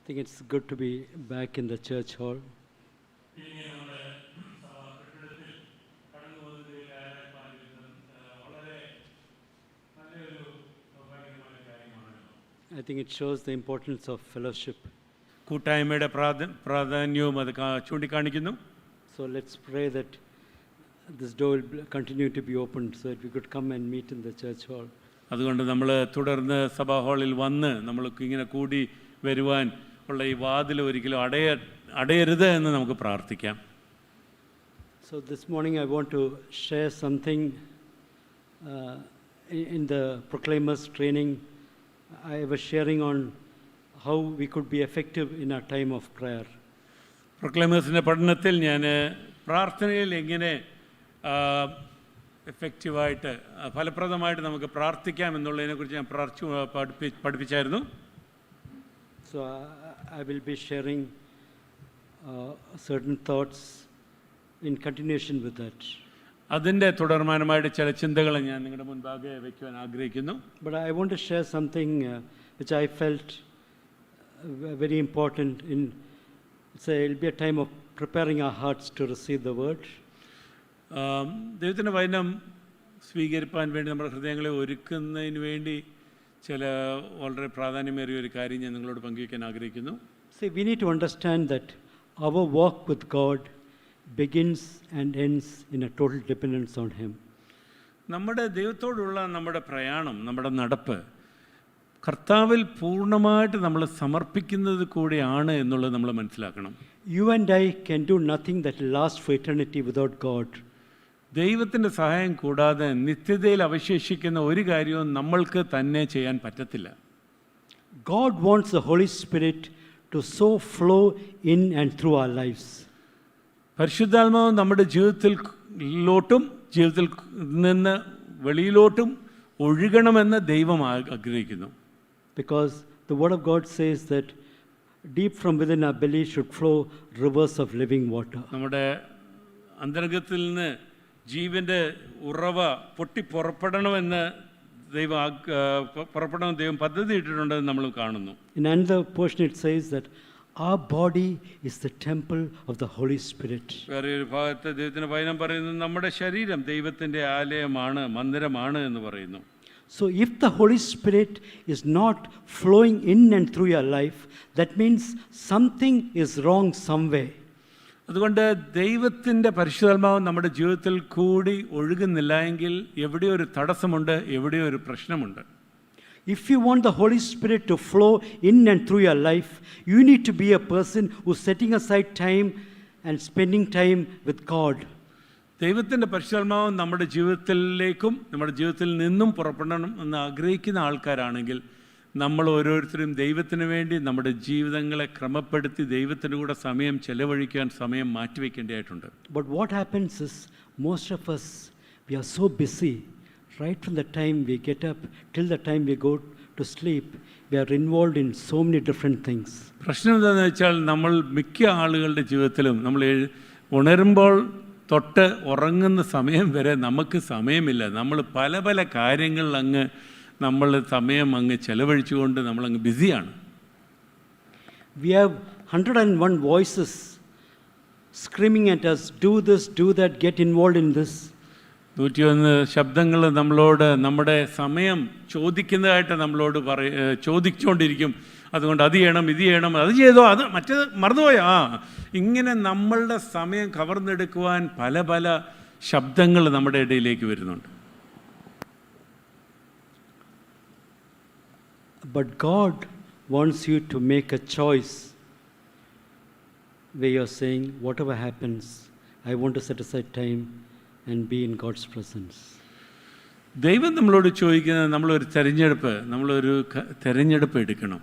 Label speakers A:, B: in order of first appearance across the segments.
A: think it's good to be back in the church hall. I think it shows the importance of fellowship.
B: കൂട്ടായ്മയുടെ പ്രാധാന്യവും അത് ചൂണ്ടിക്കാണിക്കുന്നു.
A: So let's pray that this door will continue to be opened so that we could come and meet in the church hall.
B: അതുകൊണ്ട് നമ്മൾ തുടർന്ന് സഭാ ഹാളിൽ വന്ന് നമ്മൾക്ക് ഇങ്ങനെ കൂടി വരുവാൻ ഉള്ള ഈ വാതിൽ ഒരിക്കലും അടയരുത് എന്ന് നമുക്ക് പ്രാർത്ഥിക്കാം.
A: So this morning I want to share something in the Proclaimers training. I was sharing on how we could be effective in our time of prayer.
B: പ്രൊക്ലൈമേഴ്സിൻ്റെ പഠനത്തിൽ ഞാൻ പ്രാർത്ഥനയിൽ എങ്ങനെ എഫക്റ്റീവായിട്ട് ഫലപ്രദമായിട്ട് നമുക്ക് പ്രാർത്ഥിക്കാം എന്നുള്ളതിനെക്കുറിച്ച് ഞാൻ പഠിപ്പിച്ചായിരുന്നു.
A: So I will be sharing certain thoughts in continuation with that.
B: അതിൻ്റെ തുടർമാനമായിട്ട് ചില ചിന്തകൾ ഞാൻ നിങ്ങളുടെ മുൻപാകെ വയ്ക്കുവാൻ ആഗ്രഹിക്കുന്നു.
A: But I want to share something which I felt very important in. It'll be a time of preparing our hearts to receive the word.
B: ദൈവത്തിൻ്റെ വചനം സ്വീകരിപ്പാൻ വേണ്ടി നമ്മുടെ ഹൃദയങ്ങളെ ഒരുക്കുന്നതിന് വേണ്ടി ചില വളരെ പ്രാധാന്യമേറിയ ഒരു കാര്യം ഞാൻ നിങ്ങളോട് പങ്കുവയ്ക്കാൻ ആഗ്രഹിക്കുന്നു.
A: See, we need to understand that our walk with God begins and ends in a total dependence on Him.
B: നമ്മുടെ ദൈവത്തോടുള്ള നമ്മുടെ പ്രയാണം, നമ്മുടെ നടപ്പ് കർത്താവിൽ പൂർണ്ണമായിട്ട് നമ്മൾ സമർപ്പിക്കുന്നത് കൂടിയാണ് എന്നുള്ളത് നമ്മൾ മനസ്സിലാക്കണം.
A: You and I can do nothing that will last for eternity without God.
B: ദൈവത്തിൻ്റെ സഹായം കൂടാതെ നിത്യതയിൽ അവശേഷിക്കുന്ന ഒരു കാര്യവും നമ്മൾക്ക് തന്നെ ചെയ്യാൻ പറ്റത്തില്ല.
A: God wants the Holy Spirit to so flow in and through our lives.
B: പരിശുദ്ധാത്മാവ് നമ്മുടെ ജീവിതത്തിൽ നിന്ന് വെളിയിലോട്ടും ഒഴുകണമെന്ന് ദൈവം ആഗ്രഹിക്കുന്നു.
A: Because the word of God says that deep from within our belly should flow rivers of living water.
B: നമ്മുടെ അന്തരംഗത്തിൽ നിന്ന് ജീവൻ്റെ ഉറവ പൊട്ടി പുറപ്പെടണമെന്ന് ദൈവം പദ്ധതി ഇട്ടിട്ടുണ്ടെന്ന് നമ്മൾ കാണുന്നു.
A: In another portion it says that our body is the temple of the Holy Spirit.
B: വേറെ ഒരു ഭാഗത്ത് ദൈവത്തിൻ്റെ വചനം പറയുന്നു നമ്മുടെ ശരീരം ദൈവത്തിൻ്റെ ആലയമാണ്, മന്ദിരമാണ് എന്ന് പറയുന്നു.
A: So if the Holy Spirit is not flowing in and through your life, that means something is wrong somewhere.
B: അതുകൊണ്ട് ദൈവത്തിൻ്റെ പരിശുദ്ധാത്മാവ് നമ്മുടെ ജീവിതത്തിൽ കൂടി ഒഴുകുന്നില്ല എങ്കിൽ എവിടെയോ ഒരു തടസ്സമുണ്ട്, എവിടെയോ ഒരു പ്രശ്നമുണ്ട്.
A: If you want the Holy Spirit to flow in and through your life, you need to be a person who's setting aside time and spending time with God.
B: ദൈവത്തിൻ്റെ പരിശുദ്ധാത്മാവ് നമ്മുടെ ജീവിതത്തിലേക്കും നമ്മുടെ ജീവിതത്തിൽ നിന്നും പുറപ്പെടണം എന്ന് ആഗ്രഹിക്കുന്ന ആൾക്കാരാണെങ്കിൽ നമ്മൾ ഓരോരുത്തരും ദൈവത്തിന് വേണ്ടി നമ്മുടെ ജീവിതങ്ങളെ ക്രമപ്പെടുത്തി ദൈവത്തിൻ്റെ കൂടെ സമയം ചെലവഴിക്കാൻ സമയം മാറ്റിവെക്കേണ്ടതായിട്ടുണ്ട്.
A: But what happens is most of us, we are so busy. Right from the time we get up till the time we go to sleep, we are involved in so many different things.
B: പ്രശ്നം എന്താണെന്ന് വെച്ചാൽ നമ്മൾ മിക്ക ആളുകളുടെ ജീവിതത്തിലും നമ്മൾ ഉണരുമ്പോൾ തൊട്ട് ഉറങ്ങുന്ന സമയം വരെ നമുക്ക് സമയമില്ല. നമ്മൾ പല പല കാര്യങ്ങളിൽ നമ്മൾ സമയം ചെലവഴിച്ചുകൊണ്ട് നമ്മളങ്ങ് ബിസിയാണ്.
A: We have 101 voices screaming at us, do this, do that, get involved in this.
B: 101 ശബ്ദങ്ങൾ നമ്മളോട് നമ്മുടെ സമയം ചോദിക്കുന്നതായിട്ട് നമ്മളോട് ചോദിച്ചുകൊണ്ടിരിക്കും. അതുകൊണ്ട് അത് ചെയ്യണം, ഇത് ചെയ്യണം, അത് ചെയ്തോ, അത് മറ്റേത് മറന്നുപോയാ, ഇങ്ങനെ നമ്മളുടെ സമയം കവർന്നെടുക്കുവാൻ പല പല ശബ്ദങ്ങൾ നമ്മുടെ ഇടയിലേക്ക് വരുന്നുണ്ട്.
A: But God wants you to make a choice where you're saying, whatever happens, I want to set aside time and be in God's presence.
B: ദൈവം നമ്മളോട് ചോദിക്കുന്നത് നമ്മളൊരു തെരഞ്ഞെടുപ്പ് എടുക്കണം.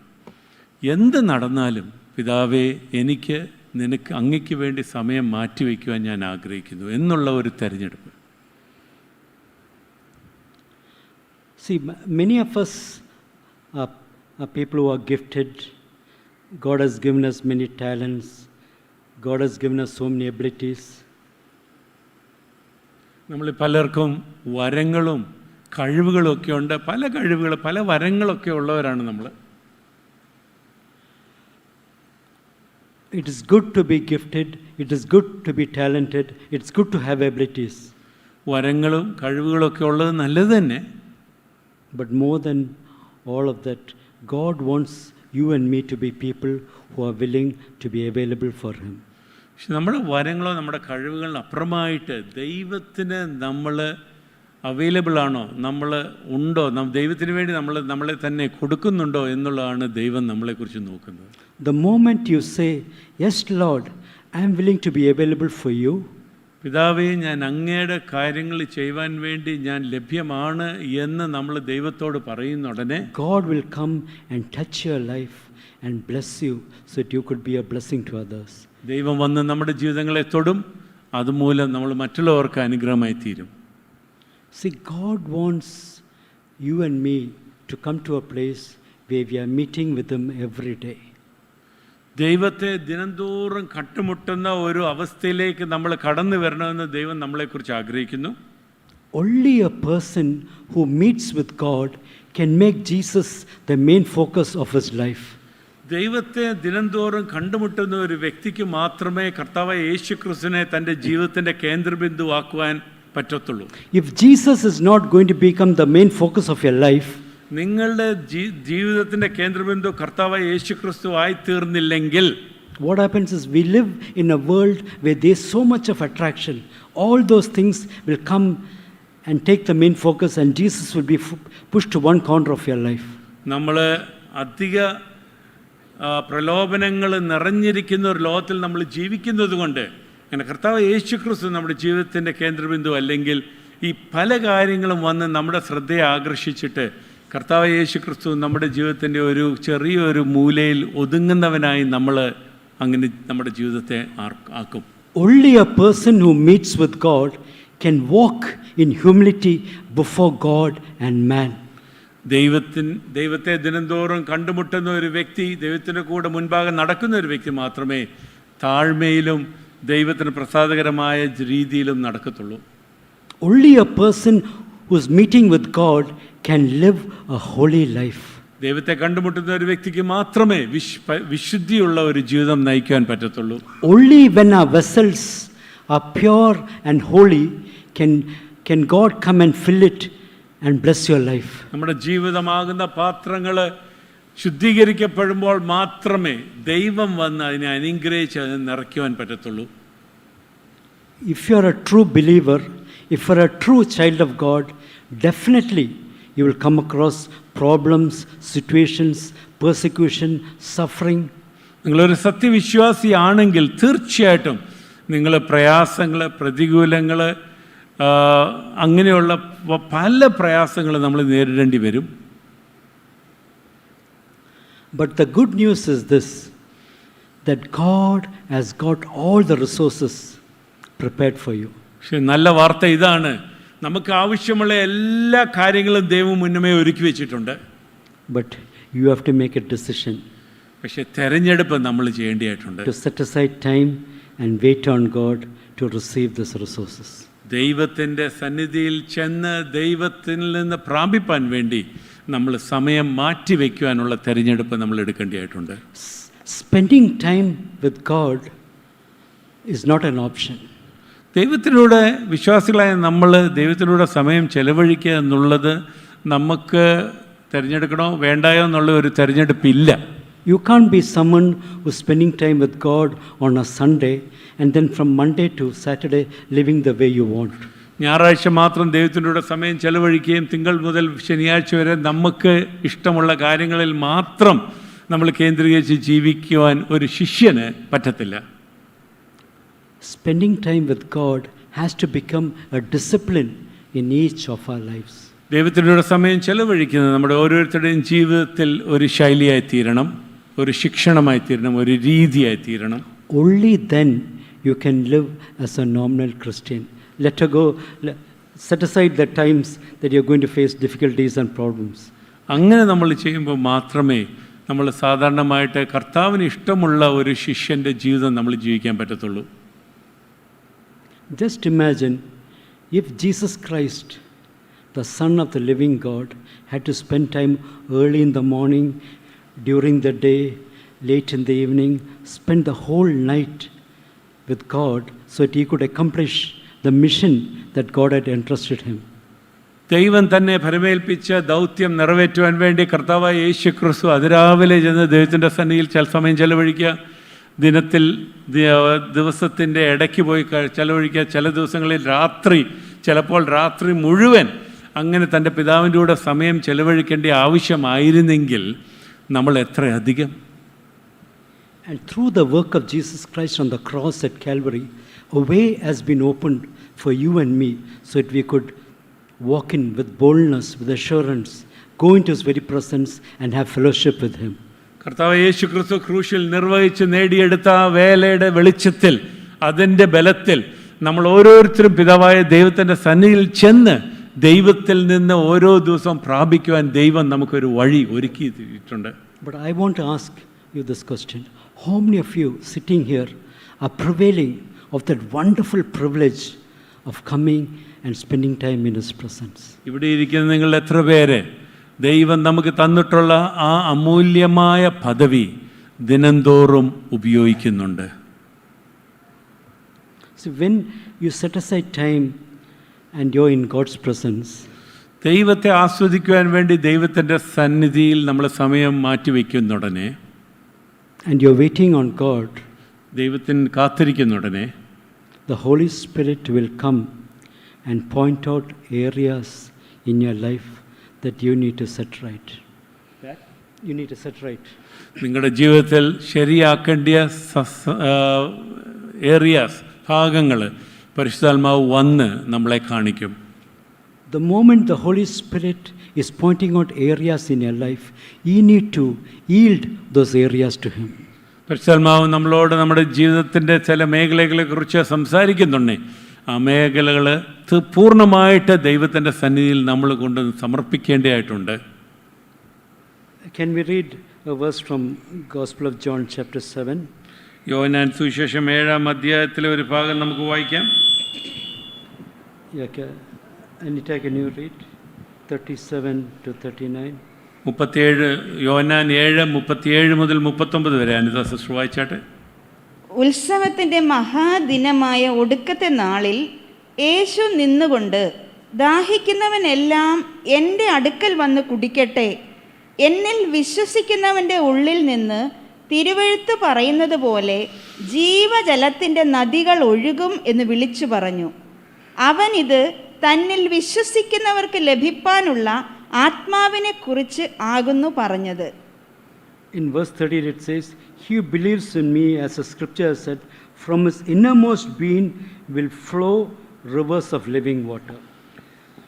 B: എന്ത് നടന്നാലും പിതാവേ എനിക്ക് നിനക്ക് അങ്ങയ്ക്ക് വേണ്ടി സമയം മാറ്റിവെക്കുവാൻ ഞാൻ ആഗ്രഹിക്കുന്നു എന്നുള്ള ഒരു തെരഞ്ഞെടുപ്പ്.
A: See, many of us are people who are gifted. God has given us many talents. God has given us so many abilities.
B: നമ്മൾ പലർക്കും വരങ്ങളും കഴിവുകളൊക്കെ ഉണ്ട്. പല വരങ്ങളൊക്കെ ഉള്ളവരാണ് നമ്മൾ.
A: It is good to be gifted, it is good to be talented, it's good to have abilities.
B: വരങ്ങളും കഴിവുകളൊക്കെ ഉള്ളത് നല്ലത് തന്നെ.
A: But more than all of that, God wants you and me to be people who are willing to be available for Him.
B: പക്ഷെ നമ്മുടെ വരങ്ങളോ നമ്മുടെ കഴിവുകളിന് അപ്പുറമായിട്ട് ദൈവത്തിന് നമ്മൾ available ആണോ, നമ്മൾ ഉണ്ടോ, ദൈവത്തിന് വേണ്ടി നമ്മളെ തന്നെ കൊടുക്കുന്നുണ്ടോ എന്നുള്ളതാണ് ദൈവം നമ്മളെക്കുറിച്ച് നോക്കുന്നത്.
A: The moment you say, yes Lord, I am willing to be available for you,
B: പിതാവേ ഞാൻ അങ്ങയുടെ കാര്യങ്ങൾ ചെയ്യുവാൻ വേണ്ടി ഞാൻ ലഭ്യമാണ് എന്ന് നമ്മൾ ദൈവത്തോട് പറയുന്ന ഉടനെ
A: God will come and touch your life and bless you so that you could be a blessing to others.
B: ദൈവം വന്ന് നമ്മുടെ ജീവിതങ്ങളെ തൊടും, അതുമൂലം നമ്മൾ മറ്റുള്ളവർക്ക് അനുഗ്രഹമായി തീരും.
A: See, God wants you and me to come to a place where we are meeting with Him every day.
B: ദൈവത്തെ ദിനംതോറും കണ്ടുമുട്ടുന്ന ഒരു അവസ്ഥയിലേക്ക് നമ്മൾ കടന്നു വരണമെന്ന് ദൈവം നമ്മളെക്കുറിച്ച് ആഗ്രഹിക്കുന്നു.
A: Only a person who meets with God can make Jesus the main focus of his life.
B: ദൈവത്തെ ദിനംതോറും കണ്ടുമുട്ടുന്ന ഒരു വ്യക്തിക്ക് മാത്രമേ കർത്താവായ യേശുക്രിസ്തുവിനെ തൻ്റെ ജീവിതത്തിൻ്റെ കേന്ദ്രബിന്ദുവാക്കുവാൻ പറ്റത്തുള്ളൂ.
A: If Jesus is not going to become the main focus of your life,
B: നിങ്ങളുടെ ജീവിതത്തിൻ്റെ കേന്ദ്രബിന്ദു കർത്താവായ യേശുക്രിസ്തു ആയി തീർന്നില്ലെങ്കിൽ,
A: what happens is we live in a world where there is so much of attraction. All those things will come and take the main focus, and Jesus will be pushed to one corner of your life.
B: നമ്മൾ അധിക പ്രലോഭനങ്ങൾ നിറഞ്ഞിരിക്കുന്ന ഒരു ലോകത്തിൽ നമ്മൾ ജീവിക്കുന്നത് കൊണ്ട് അങ്ങനെ കർത്താവ് യേശുക്രിസ്തു നമ്മുടെ ജീവിതത്തിൻ്റെ കേന്ദ്രബിന്ദു അല്ലെങ്കിൽ ഈ പല കാര്യങ്ങളും വന്ന് നമ്മുടെ ശ്രദ്ധയെ ആകർഷിച്ചിട്ട് കർത്താവ് യേശുക്രിസ്തു നമ്മുടെ ജീവിതത്തിൻ്റെ ഒരു ചെറിയൊരു മൂലയിൽ ഒതുങ്ങുന്നവനായി നമ്മൾ അങ്ങനെ നമ്മുടെ ജീവിതത്തെ ആക്കും.
A: Only a person who meets with God can walk in humility before God and man.
B: ദൈവത്തെ ദിനംതോറും കണ്ടുമുട്ടുന്ന ഒരു വ്യക്തി, ദൈവത്തിൻ്റെ കൂടെ മുൻപാകെ നടക്കുന്ന ഒരു വ്യക്തി മാത്രമേ താഴ്മയിലും ദൈവത്തിന് പ്രസാദകരമായ രീതിയിലും നടക്കത്തുള്ളൂ.
A: Only a person who is meeting with God can live a holy life.
B: ദൈവത്തെ കണ്ടുമുട്ടുന്ന ഒരു വ്യക്തിക്ക് മാത്രമേ വിശുദ്ധിയുള്ള ഒരു ജീവിതം നയിക്കാൻ പറ്റത്തുള്ളൂ.
A: Only when our vessels are pure and holy can God come and fill it and bless your life.
B: നമ്മുടെ ജീവിതമാകുന്ന പാത്രങ്ങൾ ശുദ്ധീകരിക്കപ്പെടുമ്പോൾ മാത്രമേ ദൈവം വന്ന് അതിനെ അനുഗ്രഹിച്ച് അതിനെ നിറയ്ക്കുവാൻ പറ്റത്തുള്ളൂ.
A: If you are a true believer, if you are a true child of God, definitely you will come across problems, situations, persecution, suffering.
B: നിങ്ങളൊരു സത്യവിശ്വാസിയാണെങ്കിൽ തീർച്ചയായിട്ടും നിങ്ങൾ പ്രയാസങ്ങൾ, പ്രതികൂലങ്ങൾ, അങ്ങനെയുള്ള പല പ്രയാസങ്ങൾ നമ്മൾ നേരിടേണ്ടി വരും.
A: But the good news is this, that God has got all the resources prepared for you.
B: പക്ഷെ നല്ല വാർത്ത ഇതാണ്, നമുക്ക് ആവശ്യമുള്ള എല്ലാ കാര്യങ്ങളും ദൈവം മുന്നമേ ഒരുക്കി വെച്ചിട്ടുണ്ട്.
A: But you have to make a decision.
B: പക്ഷെ തെരഞ്ഞെടുപ്പ് നമ്മൾ ചെയ്യേണ്ടതായിട്ടുണ്ട്.
A: To set aside time and wait on God to receive these resources.
B: ദൈവത്തിൻ്റെ സന്നിധിയിൽ ചെന്ന് ദൈവത്തിൽ നിന്ന് പ്രാപിപ്പാൻ വേണ്ടി നമ്മൾ സമയം മാറ്റിവെക്കുവാനുള്ള തെരഞ്ഞെടുപ്പ് നമ്മൾ എടുക്കേണ്ടതായിട്ടുണ്ട്.
A: Spending time with God is not an option.
B: ദൈവത്തിലൂടെ വിശ്വാസികളായ നമ്മൾ ദൈവത്തിലൂടെ സമയം ചെലവഴിക്കുക എന്നുള്ളത് നമുക്ക് തിരഞ്ഞെടുക്കണോ വേണ്ടായോ എന്നുള്ള ഒരു തിരഞ്ഞെടുപ്പില്ല.
A: You can't be someone who's spending time with God on a Sunday and then from Monday to Saturday living the way you want.
B: ഞായറാഴ്ച മാത്രം ദൈവത്തിലൂടെ സമയം ചെലവഴിക്കുകയും തിങ്കൾ മുതൽ ശനിയാഴ്ച വരെ നമുക്ക് ഇഷ്ടമുള്ള കാര്യങ്ങളിൽ മാത്രം നമ്മൾ കേന്ദ്രീകരിച്ച് ജീവിക്കുവാൻ ഒരു ശിഷ്യന് പറ്റത്തില്ല.
A: Spending time with God has to become a discipline in each of our lives.
B: ദൈവത്തിലൂടെ സമയം ചെലവഴിക്കുന്നത് നമ്മുടെ ഓരോരുത്തരുടെയും ജീവിതത്തിൽ ഒരു ശൈലിയായി തീരണം, ഒരു ശിക്ഷണമായി തീരണം, ഒരു രീതിയായി തീരണം.
A: Only then you can live as a nominal Christian. Set aside the times that you're going to face difficulties and problems.
B: അങ്ങനെ നമ്മൾ ചെയ്യുമ്പോൾ മാത്രമേ നമ്മൾ സാധാരണമായിട്ട് കർത്താവിന് ഇഷ്ടമുള്ള ഒരു ശിഷ്യൻ്റെ ജീവിതം നമ്മൾ ജീവിക്കാൻ പറ്റത്തുള്ളൂ.
A: Just imagine if Jesus Christ, the Son of the living God, had to spend time early in the morning, during the day, late in the evening, spent the whole night with God so that he could accomplish the mission that God had entrusted him.
B: ദൈവം തന്നെ ഫലമേൽപ്പിച്ച ദൗത്യം നിറവേറ്റുവാൻ വേണ്ടി കർത്താവായ യേശു ക്രിസ്തു അതിരാവിലെ ചെന്ന് ദൈവത്തിൻ്റെ സന്നിധിയിൽ ചില സമയം ചെലവഴിക്കുക, ദിവസത്തിൻ്റെ ഇടയ്ക്ക് പോയി ചെലവഴിക്കുക, ചില ദിവസങ്ങളിൽ രാത്രി, ചിലപ്പോൾ രാത്രി മുഴുവൻ അങ്ങനെ തൻ്റെ പിതാവിൻ്റെ കൂടെ സമയം ചെലവഴിക്കേണ്ട ആവശ്യമായിരുന്നെങ്കിൽ നമ്മൾ എത്രയധികം.
A: And through the work of Jesus Christ on the cross at Calvary, a way has been opened for you and me so that we could walk in with boldness, with assurance, go into his very presence and have fellowship with him.
B: കർത്താവ് യേശു ക്രിസ്തു ക്രൂശിൽ നിർവഹിച്ച് നേടിയെടുത്ത ആ വേലയുടെ വെളിച്ചത്തിൽ, അതിൻ്റെ ബലത്തിൽ നമ്മൾ ഓരോരുത്തരും പിതാവായ ദൈവത്തിൻ്റെ സന്നിധിയിൽ ചെന്ന് ദൈവത്തിൽ നിന്ന് ഓരോ ദിവസവും പ്രാപിക്കുവാൻ ദൈവം നമുക്കൊരു വഴി ഒരുക്കിയിട്ടുണ്ട്.
A: But I want to ask you this question. How many of you sitting here are prevailing of that wonderful privilege of coming and spending time in his presence?
B: ഇവിടെ ഇരിക്കുന്ന നിങ്ങൾ എത്ര പേര് ദൈവം നമുക്ക് തന്നിട്ടുള്ള ആ അമൂല്യമായ പദവി ദിനംതോറും ഉപയോഗിക്കുന്നുണ്ട്?
A: So when you set aside time and you're in God's presence,
B: ദൈവത്തെ ആസ്വദിക്കുവാൻ വേണ്ടി ദൈവത്തിൻ്റെ സന്നിധിയിൽ നമ്മൾ സമയം മാറ്റിവെക്കുന്നുടനെ,
A: and you're waiting on God,
B: ദൈവത്തിന് കാത്തിരിക്കുന്നുടനെ,
A: the Holy Spirit will come and point out areas in your life that you need to set right. You need to set right.
B: നിങ്ങളുടെ ജീവിതത്തിൽ ശരിയാക്കേണ്ട areas, ഭാഗങ്ങൾ പരിശുദ്ധാത്മാവ് വന്ന് നമ്മളെ കാണിക്കും.
A: The moment the Holy Spirit is pointing out areas in your life, you need to yield those areas to him.
B: പരിശുദ്ധാത്മാവ് നമ്മളോട് നമ്മുടെ ജീവിതത്തിൻ്റെ ചില മേഖലകളെക്കുറിച്ച് സംസാരിക്കുന്നുണ്ട്. ആ മേഖലകൾ പൂർണ്ണമായിട്ട് ദൈവത്തിൻ്റെ സന്നിധിയിൽ നമ്മൾ കൊണ്ട് സമർപ്പിക്കേണ്ടതായിട്ടുണ്ട്.
A: Can we read a verse from Gospel of John chapter 7?
B: യോഹന്നാൻ സുവിശേഷം 7-ാം അധ്യായത്തിലെ ഒരു ഭാഗം നമുക്ക് വായിക്കാം.
A: Anita, can you read 37 to 39?
B: 37, യോഹന്നാൻ 7:37 മുതൽ 39 വരെ. അനിത സിസ്റ്റർ വായിച്ചാട്ടെ.
C: ഉത്സവത്തിൻ്റെ മഹാദിനമായ ഒടുക്കത്തെ നാളിൽ യേശു നിന്നുകൊണ്ട്, ദാഹിക്കുന്നവനെല്ലാം എൻ്റെ അടുക്കൽ വന്ന് കുടിക്കട്ടെ, എന്നിൽ വിശ്വസിക്കുന്നവൻ്റെ ഉള്ളിൽ നിന്ന് തിരുവെഴുത്ത് പറയുന്നത് പോലെ ജീവജലത്തിൻ്റെ നദികൾ ഒഴുകും എന്ന് വിളിച്ചു പറഞ്ഞു. അവൻ ഇത് തന്നിൽ വിശ്വസിക്കുന്നവർക്ക് ലഭിപ്പാനുള്ള ആത്മാവിനെ കുറിച്ച് ആകുന്നു പറഞ്ഞത്.
A: In verse 30 it says, "He who believes in me, as the scripture has said, from his innermost being will flow rivers of living water."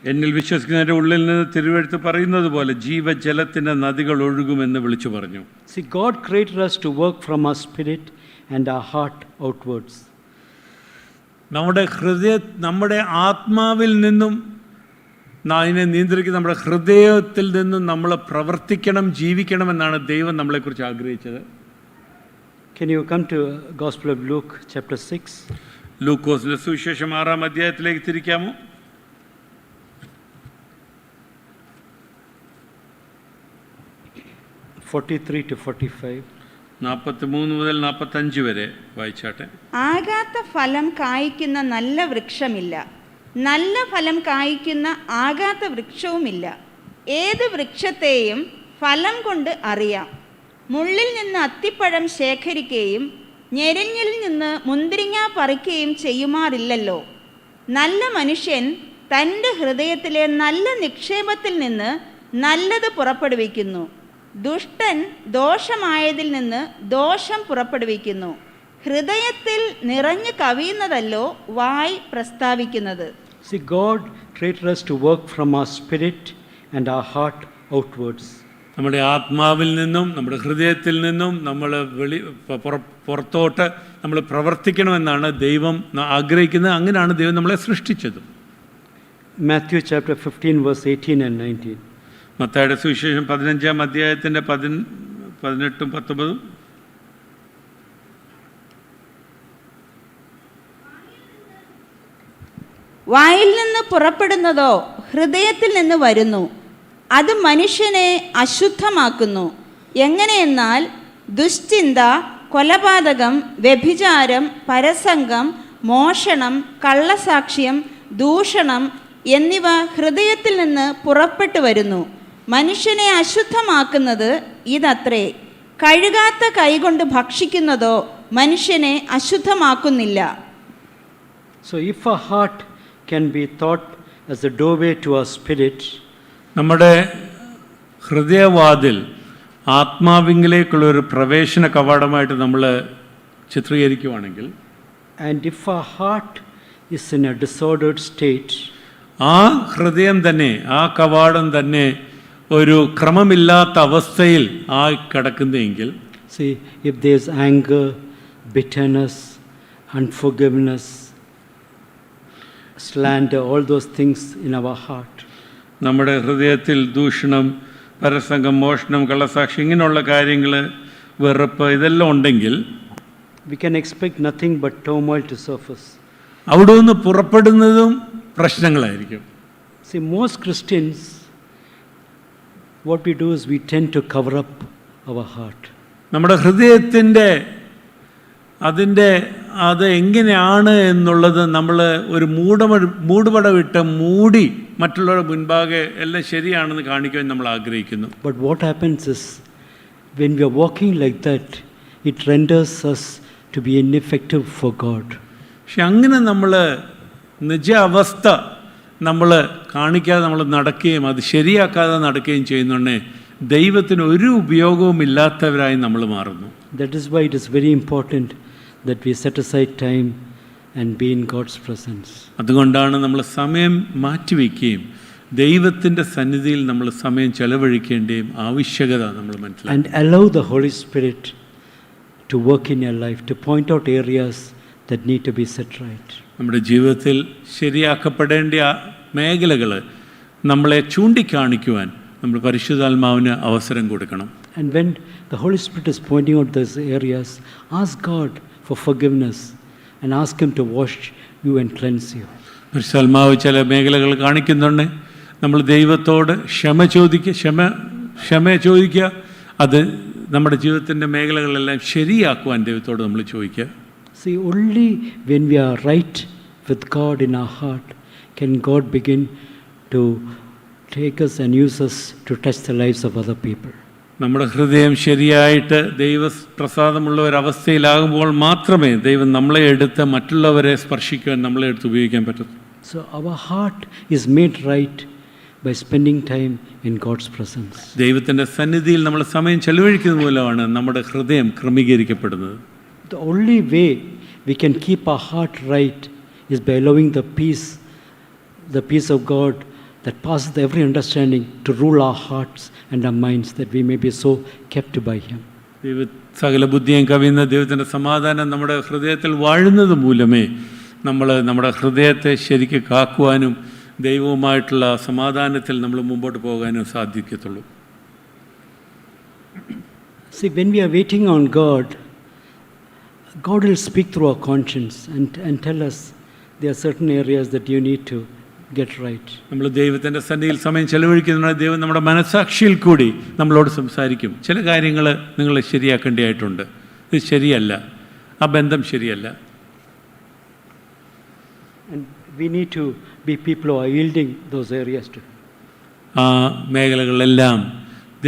B: എന്നിൽ വിശ്വസിക്കുന്നതിൻ്റെ ഉള്ളിൽ നിന്ന് തിരുവെഴുത്ത് പറയുന്നത് പോലെ ജീവജലത്തിൻ്റെ നദികൾ ഒഴുകുമെന്ന് വിളിച്ചു പറഞ്ഞു.
A: See, God created us to work from our spirit and our heart outwards.
B: നമ്മുടെ ആത്മാവിൽ നിന്നും അതിനെ നിയന്ത്രിക്കുന്ന നമ്മുടെ ഹൃദയത്തിൽ നിന്നും നമ്മൾ പ്രവർത്തിക്കണം, ജീവിക്കണമെന്നാണ് ദൈവം നമ്മളെക്കുറിച്ച് ആഗ്രഹിച്ചത്.
A: Can you come to Gospel of Luke chapter 6?
B: ലൂക്കോസിന്റെ സുവിശേഷം 6-ാം അധ്യായത്തിലേക്ക് തിരിക്കാമോ?
A: 43 to 45.
B: 43 മുതൽ 45 വരെ വായിച്ചാട്ടെ.
C: ആകാത്ത ഫലം കായ്ക്കുന്ന നല്ല വൃക്ഷമില്ല, നല്ല ഫലം കായ്ക്കുന്ന ആകാത്ത വൃക്ഷവുമില്ല. ഏത് വൃക്ഷത്തെയും ഫലം കൊണ്ട് അറിയാം. മുള്ളിൽ നിന്ന് അത്തിപ്പഴം ശേഖരിക്കുകയും ഞെരിഞ്ഞിൽ നിന്ന് മുന്തിരിങ്ങ പറിക്കുകയും ചെയ്യുമാറില്ലല്ലോ. നല്ല മനുഷ്യൻ തൻ്റെ ഹൃദയത്തിലെ നല്ല നിക്ഷേപത്തിൽ നിന്ന് നല്ലത് പുറപ്പെടുവിക്കുന്നു. ദുഷ്ടൻ ദോഷമായതിൽ നിന്ന് ദോഷം പുറപ്പെടുവിക്കുന്നു. ഹൃദയത്തിൽ നിറഞ്ഞു കവിയുന്നതല്ലോ വായ് പ്രസ്താവിക്കുന്നത്.
A: See, God created us to work from our spirit and our heart outwards.
B: നമ്മുടെ ആത്മാവിൽ നിന്നും നമ്മുടെ ഹൃദയത്തിൽ നിന്നും നമ്മൾ പുറത്തോട്ട് നമ്മൾ പ്രവർത്തിക്കണമെന്നാണ് ദൈവം ആഗ്രഹിക്കുന്നത്. അങ്ങനെയാണ് ദൈവം നമ്മളെ സൃഷ്ടിച്ചത്.
A: Matthew chapter 15 verse 18 and 19.
B: മത്തായിയുടെ സുവിശേഷം 15-ാം അധ്യായത്തിൻ്റെ 18-ഉം 19.
C: വായിൽ നിന്ന് പുറപ്പെടുന്നതോ ഹൃദയത്തിൽ നിന്ന് വരുന്നു, അത് മനുഷ്യനെ അശുദ്ധമാക്കുന്നു. എങ്ങനെയെന്നാൽ ദുശ്ചിന്ത, കൊലപാതകം, വ്യഭിചാരം, പരസംഗം, മോഷണം, കള്ളസാക്ഷ്യം, ദൂഷണം എന്നിവ ഹൃദയത്തിൽ നിന്ന് പുറപ്പെട്ടു വരുന്നു. മനുഷ്യനെ അശുദ്ധമാക്കുന്നത് ഇതത്രേ. കഴുകാത്ത കൈകൊണ്ട് ഭക്ഷിക്കുന്നതോ മനുഷ്യനെ അശുദ്ധമാക്കുന്നില്ല.
A: So if our heart can be thought as a doorway to our spirit,
B: നമ്മുടെ ഹൃദയവാതിൽ ആത്മാവിങ്കിലേക്കുള്ള ഒരു പ്രവേശന കവാടമായിട്ട് നമ്മൾ ചിത്രീകരിക്കുവാണെങ്കിൽ,
A: and if our heart is in a disordered state,
B: ആ ഹൃദയം തന്നെ, ആ കവാടം തന്നെ ഒരു ക്രമമില്ലാത്ത അവസ്ഥയിൽ ആ കിടക്കുന്നെങ്കിൽ,
A: see, if there's anger, bitterness, unforgiveness, slander, all those things in our heart,
B: നമ്മുടെ ഹൃദയത്തിൽ ദൂഷണം, പരസംഗം, മോഷണം, കള്ളസാക്ഷി, ഇങ്ങനെയുള്ള കാര്യങ്ങൾ, വെറുപ്പ്, ഇതെല്ലാം ഉണ്ടെങ്കിൽ
A: we can expect nothing but turmoil to surface.
B: അവിടെ നിന്ന് പുറപ്പെടുന്നതും പ്രശ്നങ്ങളായിരിക്കും.
A: See, most Christians, what we do is we tend to cover up our heart.
B: നമ്മുടെ ഹൃദയത്തിൻ്റെ അത് എങ്ങനെയാണ് എന്നുള്ളത് നമ്മൾ ഒരു മൂടുപടവിട്ട് മൂടി മറ്റുള്ളവരുടെ മുൻപാകെ എല്ലാം ശരിയാണെന്ന് കാണിക്കാൻ നമ്മൾ ആഗ്രഹിക്കുന്നു.
A: But what happens is, when we are walking like that, it renders us to be ineffective for God.
B: പക്ഷെ അങ്ങനെ നമ്മൾ നിജ അവസ്ഥ നമ്മൾ കാണിക്കാതെ നമ്മൾ നടക്കുകയും അത് ശരിയാക്കാതെ നടക്കുകയും ചെയ്യുന്നുണ്ടേ ദൈവത്തിന് ഒരു ഉപയോഗവും ഇല്ലാത്തവരായി നമ്മൾ മാറുന്നു.
A: That is why it is very important that we set aside time and be in God's presence.
B: അതുകൊണ്ടാണ് നമ്മൾ സമയം മാറ്റിവെക്കുകയും ദൈവത്തിൻ്റെ സന്നിധിയിൽ നമ്മൾ സമയം ചെലവഴിക്കേണ്ടയും ആവശ്യകത നമ്മൾ മനസ്സിലാക്കി.
A: And allow the Holy Spirit to work in your life, to point out areas that need to be set right.
B: നമ്മുടെ ജീവിതത്തിൽ ശരിയാക്കപ്പെടേണ്ട മേഖലകൾ നമ്മളെ ചൂണ്ടിക്കാണിക്കുവാൻ നമ്മൾ പരിശുദ്ധാത്മാവിന് അവസരം കൊടുക്കണം.
A: And when the Holy Spirit is pointing out those areas, ask God for forgiveness and ask Him to wash you and cleanse you.
B: പരിശുദ്ധാത്മാവ് ചില മേഖലകൾ കാണിക്കുന്നുണ്ട്, നമ്മൾ ദൈവത്തോട് ക്ഷമ ചോദിക്കുക, അത് നമ്മുടെ ജീവിതത്തിൻ്റെ മേഖലകളെല്ലാം ശരിയാക്കുവാൻ ദൈവത്തോട് നമ്മൾ ചോദിക്കുക.
A: See, only when we are right with God in our heart can God begin to take us and use us to touch the lives of other people.
B: നമ്മുടെ ഹൃദയം ശരിയായിട്ട് ദൈവപ്രസാദമുള്ള ഒരവസ്ഥയിലാകുമ്പോൾ മാത്രമേ ദൈവം നമ്മളെ എടുത്ത് മറ്റുള്ളവരെ സ്പർശിക്കുവാൻ നമ്മളെ എടുത്ത് ഉപയോഗിക്കാൻ പറ്റൂ.
A: So our heart is made right by spending time in God's presence.
B: ദൈവത്തിൻ്റെ സന്നിധിയിൽ നമ്മൾ സമയം ചെലവഴിക്കുന്നത് മൂലമാണ് നമ്മുടെ ഹൃദയം ക്രമീകരിക്കപ്പെടുന്നത്.
A: The only way we can keep our heart right is by allowing the peace of God that passes every understanding to rule our hearts and our minds, that we may be so kept by Him.
B: സകല ബുദ്ധിയും കവിയുന്ന ദൈവത്തിൻ്റെ സമാധാനം നമ്മുടെ ഹൃദയത്തിൽ വാഴുന്നത് മൂലമേ നമ്മൾ നമ്മുടെ ഹൃദയത്തെ ശരിക്ക് കാക്കുവാനും ദൈവവുമായിട്ടുള്ള സമാധാനത്തിൽ നമ്മൾ മുമ്പോട്ട് പോകാനും സാധിക്കത്തുള്ളൂ.
A: See, when we are waiting on God, God will speak through our conscience and tell us there are certain areas that you need to get right.
B: നമ്മൾ ദൈവത്തിൻ്റെ സന്നിധിയിൽ സമയം ചെലവഴിക്കുന്നതിനായി ദൈവം നമ്മുടെ മനസാക്ഷിയിൽ കൂടി നമ്മളോട് സംസാരിക്കും. ചില കാര്യങ്ങൾ നിങ്ങൾ ശരിയാക്കേണ്ടതായിട്ടുണ്ട്, ഇത് ശരിയല്ല, ആ ബന്ധം ശരിയല്ല.
A: And we need to be people who are yielding those areas to.
B: ആ മേഖലകളെല്ലാം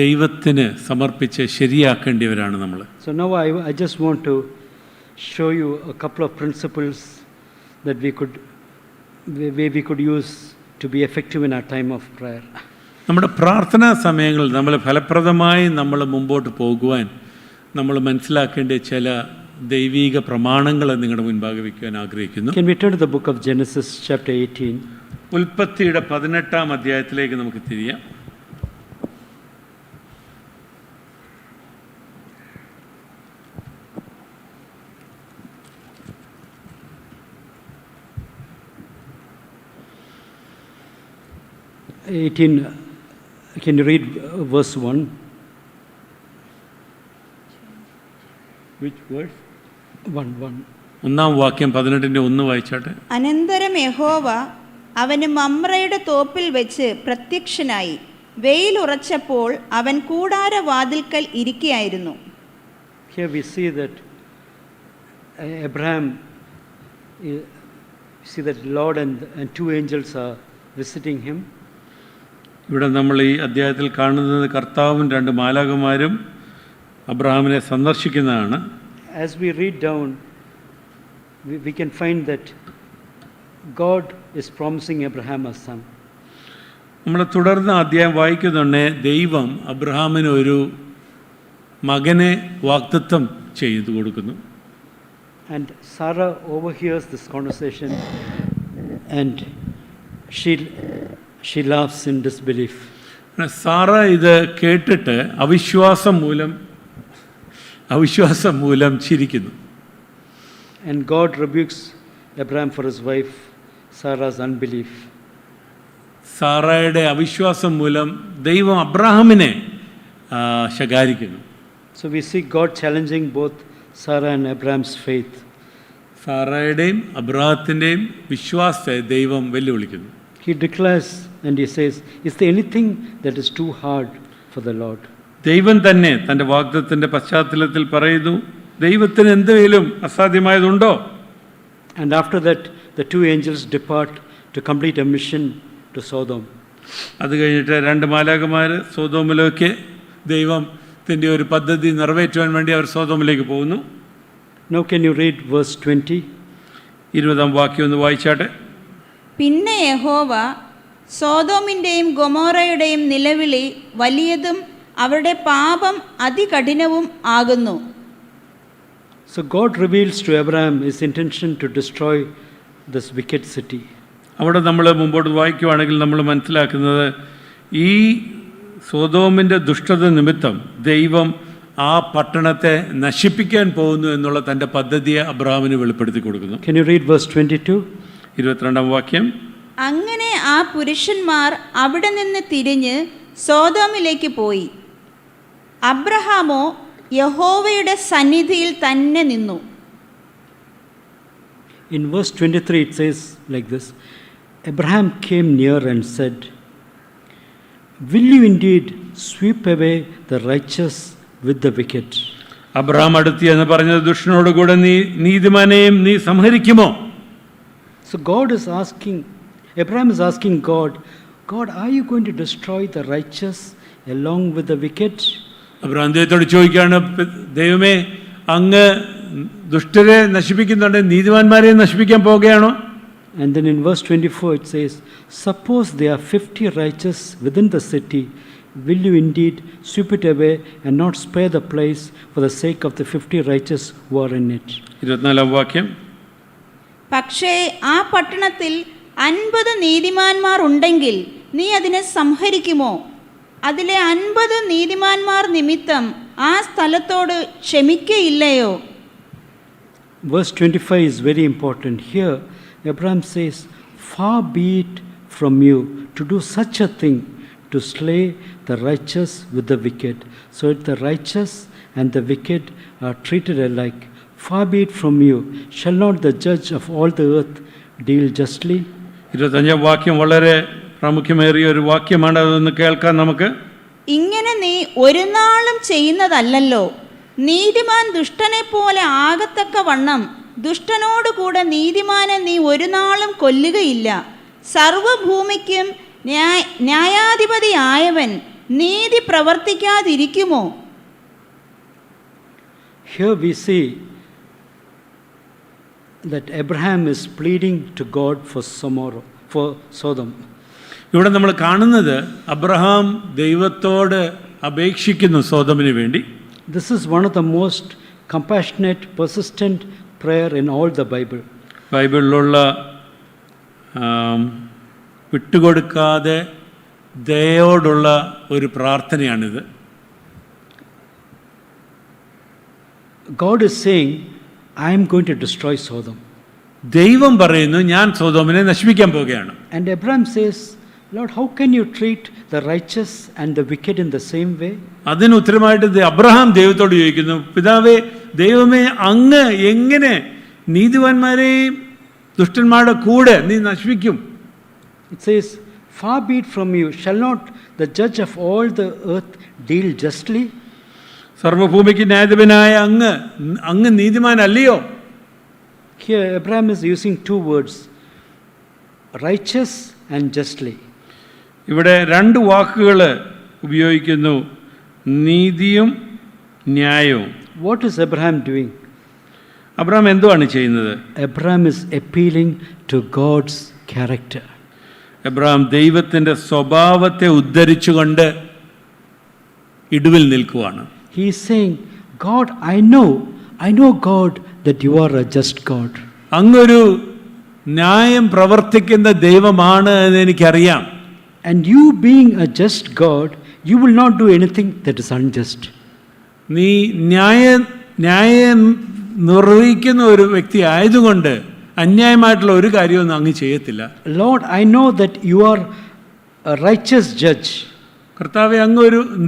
B: ദൈവത്തിന് സമർപ്പിച്ച് ശരിയാക്കേണ്ടവരാണ് നമ്മൾ.
A: So now I just want to show you a couple of principles that we could use to be effective in our time of prayer.
B: നമ്മുടെ പ്രാർത്ഥനാ സമയങ്ങളിൽ നമ്മൾ ഫലപ്രദമായി നമ്മൾ മുമ്പോട്ട് പോകുവാൻ നമ്മൾ മനസ്സിലാക്കേണ്ട ചില ദൈവീക പ്രമാണങ്ങൾ നിങ്ങളുടെ മുൻപാകെ വയ്ക്കുവാൻ ആഗ്രഹിക്കുന്നു.
A: Can we turn to the book of Genesis chapter 18?
B: ഉൽപ്പത്തിയുടെ 18-ാം അധ്യായത്തിലേക്ക് നമുക്ക് തിരിയാം.
A: Can you read verse 1?
B: Which verse?
A: 1.
B: ഒന്നാം വാക്യം 18-ന്റെ 1 വായിച്ചാട്ടെ.
C: അനന്തരം യഹോവ അവന് മമ്രയുടെ തോപ്പിൽ വെച്ച് പ്രത്യക്ഷനായി. വെയിലുറച്ചപ്പോൾ അവൻ കൂടാരവാതിൽക്കൽ ഇരിക്കുകയായിരുന്നു.
A: Here we see that Abraham, see that Lord and two angels are visiting him.
B: ഇവിടെ നമ്മൾ ഈ അധ്യായത്തിൽ കാണുന്നത് കർത്താവും രണ്ട് മാലാഖമാരും അബ്രഹാമിനെ സന്ദർശിക്കുന്നതാണ്.
A: As we read down, we can find that God is promising Abraham a son.
B: നമ്മൾ തുടർന്ന് അധ്യായം വായിക്കുന്നുണ്ട്, ദൈവം അബ്രഹാമിന് ഒരു മകനെ വാഗ്ദത്തം ചെയ്തു കൊടുക്കുന്നു.
A: And Sarah overhears this conversation and she laughs in disbelief.
B: Sarah ഇത് കേട്ടിട്ട് അവിശ്വാസം മൂലം ചിരിക്കുന്നു.
A: And God rebukes Abraham for his wife Sarah's unbelief.
B: സാറയുടെ അവിശ്വാസം മൂലം ദൈവം അബ്രഹാമിനെ ശകാരിക്കുന്നു.
A: So we see God challenging both Sarah and Abraham's faith.
B: സാറയുടെയും അബ്രഹാത്തിൻ്റെയും വിശ്വാസത്തെ ദൈവം വെല്ലുവിളിക്കുന്നു.
A: He declares and he says, is there anything that is too hard for the Lord?
B: ദൈവം തന്നെ തൻ്റെ വാഗ്ദത്തത്തിൻ്റെ പശ്ചാത്തലത്തിൽ പറയുന്നു, ദൈവത്തിന് എന്തെങ്കിലും അസാധ്യമായതുണ്ടോ?
A: And after that the two angels depart to complete a mission to Sodom.
B: അത് കഴിഞ്ഞിട്ട് രണ്ട് മാലാഖമാർ സോദോമിലേക്ക് ദൈവത്തിൻ്റെ ഒരു പദ്ധതി നിറവേറ്റുവാൻ വേണ്ടി അവർ സോദോമിലേക്ക് പോകുന്നു.
A: Now can you read verse 20?
B: 20-ാം വാക്യം ഒന്ന് വായിച്ചാട്ടെ.
C: പിന്നെ യഹോവ സോദോമിൻ്റെയും ഗൊമോറയുടെയും നിലവിളി വലിയതും അവരുടെ പാപം അതികഠിനവും ആകുന്നു.
A: So God reveals to Abraham his intention to destroy this wicked city.
B: അവിടെ നമ്മൾ മുമ്പോട്ട് വായിക്കുവാണെങ്കിൽ നമ്മൾ മനസ്സിലാക്കുന്നത്, ഈ സോദോമിൻ്റെ ദുഷ്ടത നിമിത്തം ദൈവം ആ പട്ടണത്തെ നശിപ്പിക്കാൻ പോകുന്നു എന്നുള്ള തൻ്റെ പദ്ധതിയെ അബ്രഹാമിന് വെളിപ്പെടുത്തി കൊടുക്കുന്നു.
A: Can you read verse 22?
B: 22-ാം വാക്യം.
C: അങ്ങനെ ആ പുരുഷന്മാർ അവിടെ നിന്ന് തിരിഞ്ഞ് സോദോമിലേക്ക് പോയി. അബ്രഹാമോ യഹോവയുടെ സന്നിധിയിൽ തന്നെ നിന്നു.
A: In verse 23 it says like this, Abraham came near and said, will you indeed sweep away the righteous with the wicked?
B: Abraham അടുത്ത് എന്ന് പറഞ്ഞത്, ദുഷ്ടനോട് കൂടെ നീതിമാനെയും നീ സംഹരിക്കുമോ?
A: So Abraham is asking God, are you going to destroy the righteous along with the wicked?
B: Abraham ദൈവത്തോട് ചോദിക്കുകയാണ്, ദൈവമേ, അങ്ങ് ദുഷ്ടരെ നശിപ്പിക്കുന്നുണ്ട്, നീതിമാന്മാരെ നശിപ്പിക്കാൻ പോവുകയാണോ?
A: And then in verse 24 it says, suppose there are 50 righteous within the city, will you indeed sweep it away and not spare the place for the sake of the 50 righteous who are in it?
B: 24-ാം വാക്യം.
C: പക്ഷേ ആ പട്ടണത്തിൽ 50 നീതിമാന്മാർ ഉണ്ടെങ്കിൽ നീ അതിനെ സംഹരിക്കുമോ? അതിലെ 50 നീതിമാന്മാർ നിമിത്തം ആ സ്ഥലത്തോട് ക്ഷമിക്കയില്ലയോ?
A: Verse 25 is very important. Here Abraham says, far be it from you to do such a thing, to slay the righteous with the wicked. So that the righteous and the wicked are treated alike. Far be it from you. Shall not the judge of all the earth deal justly?
B: 25-ാം വാക്യം വളരെ പ്രാമുഖ്യമേറിയ ഒരു വാക്യമാണ്. അതൊന്ന് കേൾക്കാം നമുക്ക്.
C: ഇങ്ങനെ നീ ഒരു നാളും ചെയ്യുന്നതല്ലല്ലോ. നീതിമാൻ ദുഷ്ടനെ പോലെ ആകത്തക്ക വണ്ണം ദുഷ്ടനോടുകൂടെ നീതിമാനെ നീ ഒരു നാളും കൊല്ലുകയില്ല. സർവഭൂമിക്കും ന്യായാധിപതിയായവൻ നീതി പ്രവർത്തിക്കാതിരിക്കുമോ?
A: Here we see that Abraham is pleading to God for Sodom.
B: ഇവിടെ നമ്മൾ കാണുന്നത് അബ്രഹാം ദൈവത്തോട് അപേക്ഷിക്കുന്നു സോദോമിന് വേണ്ടി.
A: This is one of the most compassionate, persistent prayer in all the Bible.
B: ബൈബിളിലുള്ള വിട്ടുകൊടുക്കാതെ ദയോടുള്ള ഒരു പ്രാർത്ഥനയാണിത്.
A: God is saying, I am going to destroy Sodom.
B: ദൈവം പറയുന്നു, ഞാൻ സോദോമിനെ നശിപ്പിക്കാൻ പോവുകയാണ്.
A: And Abraham says, Lord, how can you treat the righteous and the wicked in the same way?
B: അതിന് ഉത്തരമായിട്ട് Abraham ദൈവത്തോട് ചോദിക്കുന്നു, പിതാവേ, ദൈവമേ, അങ്ങ് എങ്ങനെ നീതിമാന്മാരെയും ദുഷ്ടന്മാരുടെ കൂടെ നീ നശിപ്പിക്കും?
A: It says, far be it from you, shall not the judge of all the earth deal justly?
B: സർവ്വഭൂമിക്ക് ന്യായാധിപനായ അങ്ങ് നീതിമാനല്ലയോ?
A: Here, Abraham is using two words, righteous and justly.
B: ഇവിടെ രണ്ട് വാക്കുകൾ ഉപയോഗിക്കുന്നു, നീതിയും ന്യായവും.
A: What is Abraham doing?
B: Abraham എന്തുവാണ് ചെയ്യുന്നത്?
A: Abraham is appealing to God's character.
B: Abraham ദൈവത്തിൻ്റെ സ്വഭാവത്തെ ഉദ്ധരിച്ചുകൊണ്ട് ഇടുവിൽ നിൽക്കുവാണ്.
A: He is saying, God, I know God, that you are a just God.
B: അങ്ങൊരു ന്യായം പ്രവർത്തിക്കുന്ന ദൈവമാണ് എന്ന് എനിക്കറിയാം.
A: And you being a just God, you will not do anything that is unjust.
B: നീ ന്യായം നിർവഹിക്കുന്ന ഒരു വ്യക്തി ആയതുകൊണ്ട് അന്യായമായിട്ടുള്ള ഒരു കാര്യമൊന്നും അങ്ങ് ചെയ്യത്തില്ല.
A: Lord, I know that you are a righteous judge.
B: കർത്താവെ,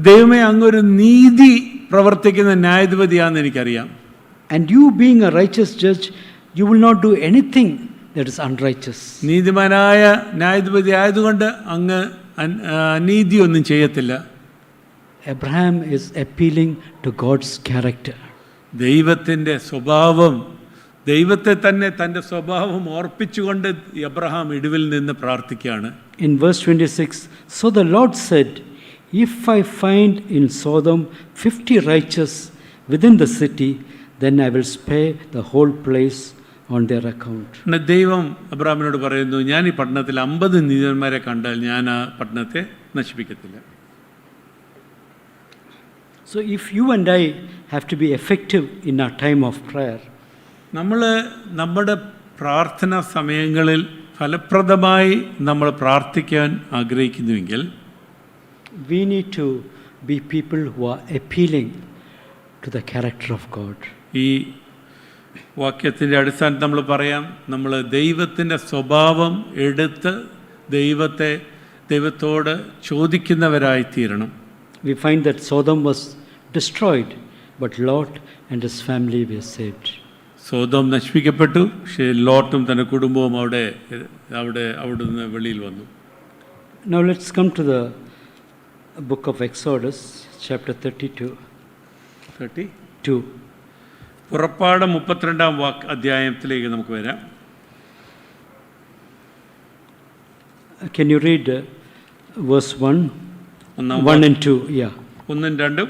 B: ദൈവമേ, അങ്ങൊരു നീതി പ്രവർത്തിക്കുന്ന ന്യായാധിപതിയാണെന്ന് എനിക്കറിയാം.
A: And you being a righteous judge, you will not do anything that is unrighteous.
B: നീതിമാനായ ന്യായാധിപതി ആയതുകൊണ്ട് അങ്ങ് അനീതിയൊന്നും ചെയ്യത്തില്ല.
A: Abraham is appealing to God's character.
B: ദൈവത്തിൻ്റെ സ്വഭാവം, ദൈവത്തെ തന്നെ തൻ്റെ സ്വഭാവം ഓർപ്പിച്ചുകൊണ്ട് അബ്രഹാം ഇടുവിൽ നിന്ന് പ്രാർത്ഥിക്കുകയാണ്.
A: In verse 26, so the Lord said, if I find in Sodom 50 righteous within the city, then I will spare the whole place on their account.
B: ദൈവം അബ്രഹാമിനോട് പറയുന്നു, ഞാൻ ഈ പട്ടണത്തിൽ 50 നീതിമാന്മാരെ കണ്ടാൽ ഞാൻ ആ പട്ടണത്തെ നശിപ്പിക്കത്തില്ല.
A: So if you and I have to be effective in our time of prayer,
B: നമ്മൾ നമ്മുടെ പ്രാർത്ഥനാ സമയങ്ങളിൽ ഫലപ്രദമായി നമ്മൾ പ്രാർത്ഥിക്കാൻ ആഗ്രഹിക്കുന്നുവെങ്കിൽ
A: we need to be people who are appealing to the character of God.
B: ഈ വാക്യത്തിൻ്റെ അടിസ്ഥാനത്തിൽ നമ്മൾ പറയാം, നമ്മൾ ദൈവത്തിൻ്റെ സ്വഭാവം എടുത്ത് ദൈവത്തോട് ചോദിക്കുന്നവരായി തീരണം.
A: We find that Sodom was destroyed, but Lot and his family were saved.
B: Sodom നശിപ്പിക്കപ്പെട്ടു, പക്ഷേ ലോട്ടും തൻ്റെ കുടുംബവും അവിടുന്ന് വെളിയിൽ വന്നു.
A: Now let's come to the book of Exodus, chapter 32.
B: പുറപ്പാട് 32-ാം അധ്യായത്തിലേക്ക് നമുക്ക് വരാം.
A: Can you read verse 1 and 2? Yeah.
B: 1 ഉം 2.